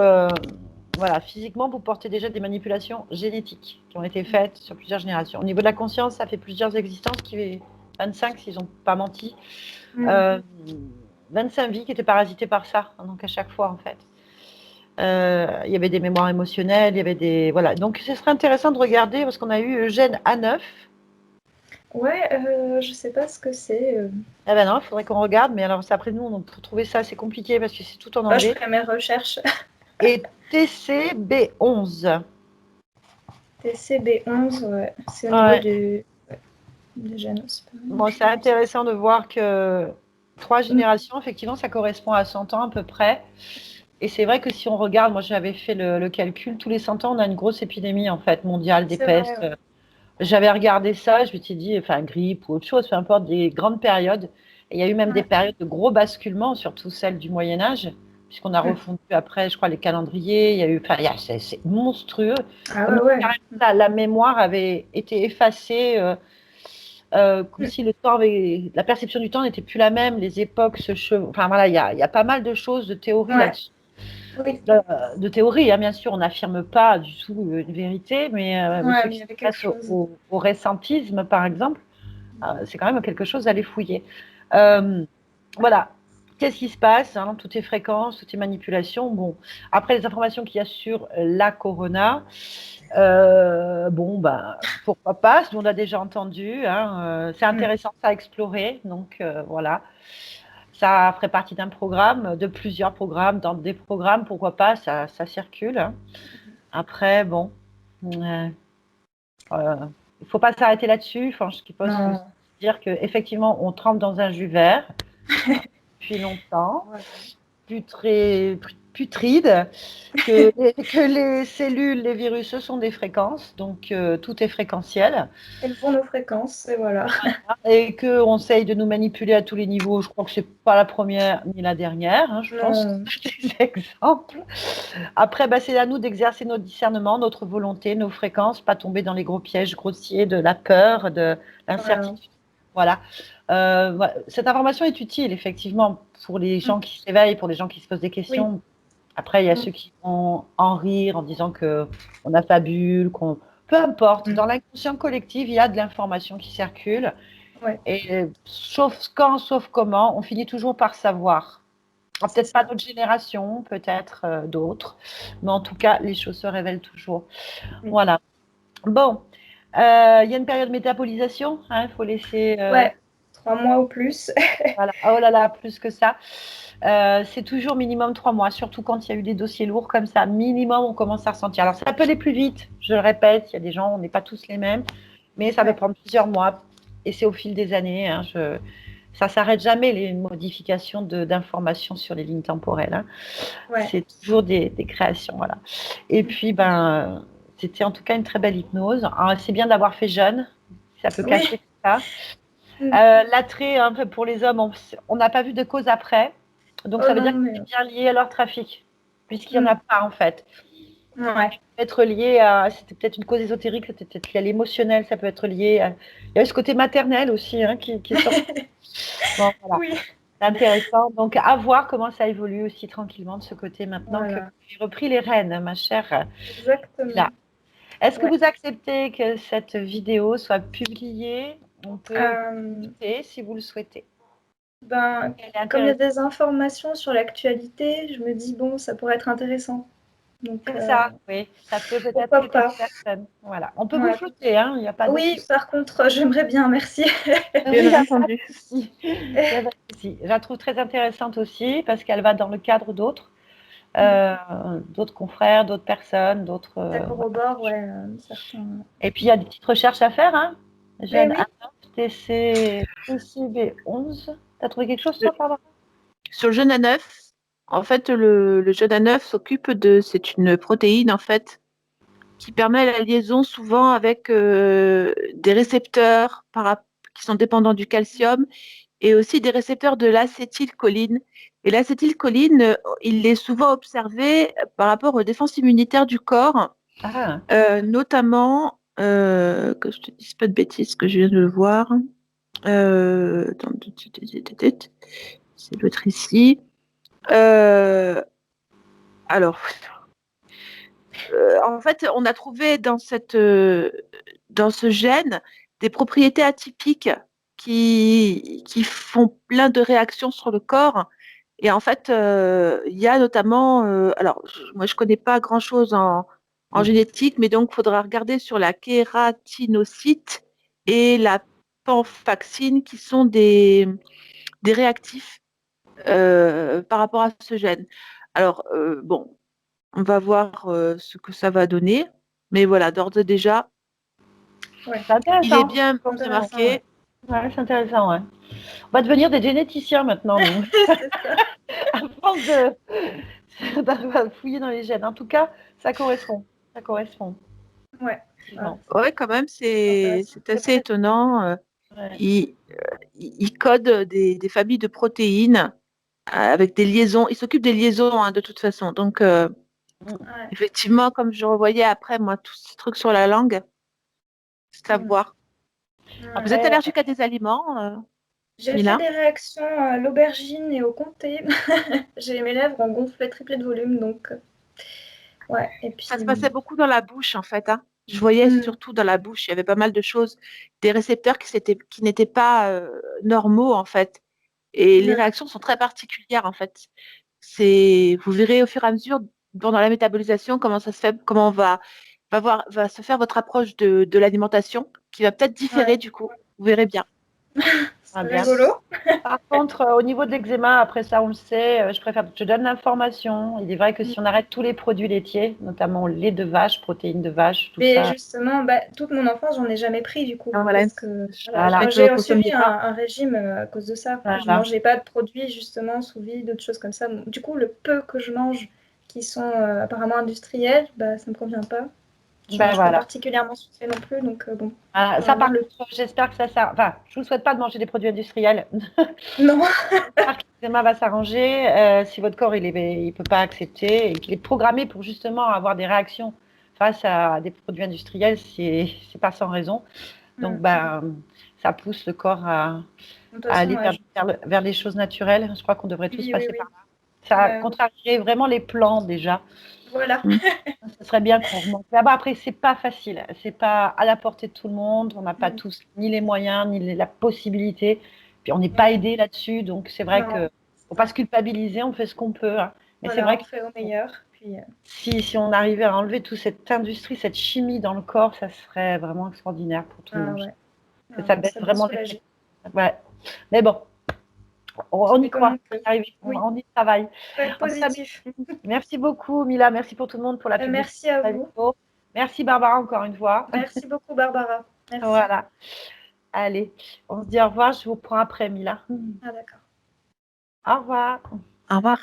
physiquement, vous portez déjà des manipulations génétiques qui ont été faites sur plusieurs générations. Au niveau de la conscience, ça fait plusieurs existences, 25 s'ils n'ont pas menti, 25 vies qui étaient parasitées par ça, donc à chaque fois en fait. Il y avait des mémoires émotionnelles, il y avait des... Voilà, donc ce serait intéressant de regarder parce qu'on a eu Eugène A9. Ouais, je sais pas ce que c'est. Ah ben non, il faudrait qu'on regarde, mais alors après nous, pour trouver ça, c'est compliqué parce que c'est tout en anglais. Je ferai mes recherches. Et TCB11. TCB11, ouais. C'est au niveau du gène. Bon, c'est intéressant de voir que 3 générations, effectivement, ça correspond à 100 ans à peu près. Et c'est vrai que si on regarde, moi j'avais fait le calcul, tous les 100 ans, on a une grosse épidémie en fait, mondiale des pestes. Vrai, ouais. J'avais regardé ça, je me suis dit, enfin grippe ou autre chose, peu importe, des grandes périodes. Et il y a eu même des périodes de gros basculements, surtout celles du Moyen-Âge, puisqu'on a refondu après, je crois, les calendriers. Il y a eu, c'est monstrueux. La mémoire avait été effacée, comme si le temps la perception du temps n'était plus la même, les époques se Enfin voilà, il y a pas mal de choses, de théories là-dessus. Oui. De théorie, bien sûr, on n'affirme pas du tout une vérité, mais ce qui se passe au ressentisme, par exemple, c'est quand même quelque chose à aller fouiller. Voilà, qu'est-ce qui se passe, toutes les fréquences, toutes les manipulations. Bon, après les informations qu'il y a sur la corona, pourquoi pas, on a déjà entendu, c'est intéressant à explorer, donc voilà. Ça ferait partie d'un programme, de plusieurs programmes, dans des programmes, pourquoi pas, ça circule. Après, bon, il ne faut pas s'arrêter là-dessus. Enfin, ce qui peut se dire qu'effectivement, on trempe dans un jus vert depuis longtemps, putride, que les cellules, les virus, ce sont des fréquences, donc tout est fréquentiel. Elles font nos fréquences, et voilà. Et qu'on essaye de nous manipuler à tous les niveaux. Je crois que ce n'est pas la première ni la dernière, je pense. Des exemples. Après, c'est à nous d'exercer notre discernement, notre volonté, nos fréquences, pas tomber dans les gros pièges grossiers de la peur, de l'incertitude. Voilà. Cette information est utile, effectivement, pour les gens qui s'éveillent, pour les gens qui se posent des questions. Après, il y a ceux qui vont en rire en disant qu'on affabule, qu'on... Peu importe, dans l'inconscient collectif, il y a de l'information qui circule. Ouais. Et sauf quand, sauf comment, on finit toujours par savoir. Alors, peut-être pas notre génération, peut-être d'autres, mais en tout cas, les choses se révèlent toujours. Oui. Voilà. Bon, il y a une période de métabolisation, il faut laisser... Ouais, 3 mois ou plus. Voilà. Oh là là, plus que ça. C'est toujours minimum 3 mois, surtout quand il y a eu des dossiers lourds comme ça. Minimum, on commence à ressentir. Alors, ça peut aller plus vite, je le répète, il y a des gens, on n'est pas tous les mêmes, mais ça peut prendre plusieurs mois et c'est au fil des années. Ça ne s'arrête jamais, les modifications d'informations sur les lignes temporelles. Ouais. C'est toujours des créations. Voilà. Et puis, c'était en tout cas une très belle hypnose. Alors, c'est bien d'avoir fait jeune, ça peut cacher tout ça. L'attrait pour les hommes, on n'a pas vu de cause après. Donc, ça veut dire que c'est bien lié à leur trafic, puisqu'il n'y en a pas, en fait. Ouais. Ça peut être lié à... C'était peut-être une cause ésotérique, c'était peut-être lié à l'émotionnel, ça peut être lié à... Il y a eu ce côté maternel aussi qui est sorti. Bon, voilà. Oui. C'est intéressant. Donc, à voir comment ça évolue aussi tranquillement de ce côté maintenant que j'ai repris les rênes, ma chère. Exactement. Là. Est-ce que vous acceptez que cette vidéo soit publiée? On peut écouter si vous le souhaitez. Comme il y a des informations sur l'actualité, je me dis, bon, ça pourrait être intéressant. C'est ça, oui. Ça peut peut-être pourquoi pas. Personne. Voilà. On peut vous flouter, il n'y a pas de Oui, souci. par contre, j'aimerais bien, merci. Bien entendu. Il n'y a pas de souci. Je la trouve très intéressante aussi parce qu'elle va dans le cadre d'autres confrères, d'autres personnes, d'autres... Ça corrobore, certains... Et puis, il y a des petites recherches à faire, Jeanne oui. TCB11. Tu as trouvé quelque chose, toi, pardon? Sur le jeune à 9, en fait, le jeune à 9 s'occupe c'est une protéine, en fait, qui permet la liaison souvent avec des récepteurs qui sont dépendants du calcium et aussi des récepteurs de l'acétylcholine. Et l'acétylcholine, il est souvent observé par rapport aux défenses immunitaires du corps, notamment, que je te dise pas de bêtises, que je viens de le voir. C'est l'autre ici. Alors, en fait, on a trouvé dans ce gène des propriétés atypiques qui font plein de réactions sur le corps. Et en fait, il y a notamment, alors moi je connais pas grand-chose en génétique, mais donc il faudra regarder sur la kératinocyte et la panfaxine qui sont des réactifs par rapport à ce gène. Alors, bon, on va voir ce que ça va donner. Mais voilà, d'ores et déjà, il est bien marqué. Ouais, c'est intéressant, On va devenir des généticiens maintenant, nous. C'est ça. À force de fouiller dans les gènes. En tout cas, ça correspond. Ouais. Ouais, quand même, c'est assez étonnant. Il code des familles de protéines avec des liaisons. Il s'occupe des liaisons de toute façon. Donc, effectivement, comme je revoyais après, moi, tous ces trucs sur la langue, c'est à voir. Vous êtes allergique à des aliments J'ai fait des réactions à l'aubergine et au comté. Mes lèvres ont gonflé, triplé de volume, donc et puis... Ça se passait beaucoup dans la bouche, en fait. Je voyais surtout dans la bouche, il y avait pas mal de choses, des récepteurs qui n'étaient pas normaux, en fait. Et les réactions sont très particulières, en fait. Vous verrez au fur et à mesure, pendant la métabolisation, comment ça se fait, comment va se faire votre approche de l'alimentation, qui va peut-être différer, du coup. Vous verrez bien. C'est rigolo. Par contre, au niveau de l'eczéma, après ça, on le sait, je préfère que je donne l'information. Il est vrai que si on arrête tous les produits laitiers, notamment lait de vache, protéines de vache, tout ça. Mais justement, toute mon enfance, j'en ai jamais pris du coup. Parce que j'ai suivi un régime à cause de ça. Je ne mangeais pas de produits justement sous vide, d'autres choses comme ça. Du coup, le peu que je mange qui sont apparemment industriels, ça me convient pas. Je ne mange pas particulièrement sucré non plus, donc bon. Ça, par contre, j'espère que ça sert. Enfin, je vous souhaite pas de manger des produits industriels. Non. L'eczéma va s'arranger si votre corps il peut pas accepter et qu'il est programmé pour justement avoir des réactions face à des produits industriels, c'est pas sans raison. Donc ça pousse le corps à aller vers les choses naturelles. Je crois qu'on devrait tous passer par là. Ça Ouais. contrarierait vraiment les plans déjà. Voilà. Ce serait bien qu'on remonte là-bas. Après, c'est pas facile. C'est pas à la portée de tout le monde. On n'a pas Mm. tous ni les moyens, ni la possibilité. Puis on n'est pas Ouais. aidé là-dessus. Donc c'est vrai Non, que c'est faut pas ça. se culpabiliser. On fait ce qu'on peut, hein. Mais c'est Voilà, vrai on que fait au meilleur. Puis, si on arrivait à enlever toute cette industrie, cette chimie dans le corps, ça serait vraiment extraordinaire pour tout le ah monde. ouais, Que ah ça ouais, on baisse serait bien vraiment les soulagé. Ouais. Mais bon, on C'est y comme croit. on peut. Oui, On y travaille. faut être En tout cas, positif. merci beaucoup, Mila. Merci pour tout le monde pour la publicité. Merci à de la vous. vidéo. Merci, Barbara, encore une fois. Merci beaucoup, Barbara. Merci. Voilà. Allez, on se dit au revoir. Je vous prends après, Mila. Ah, d'accord. Au revoir. Au revoir.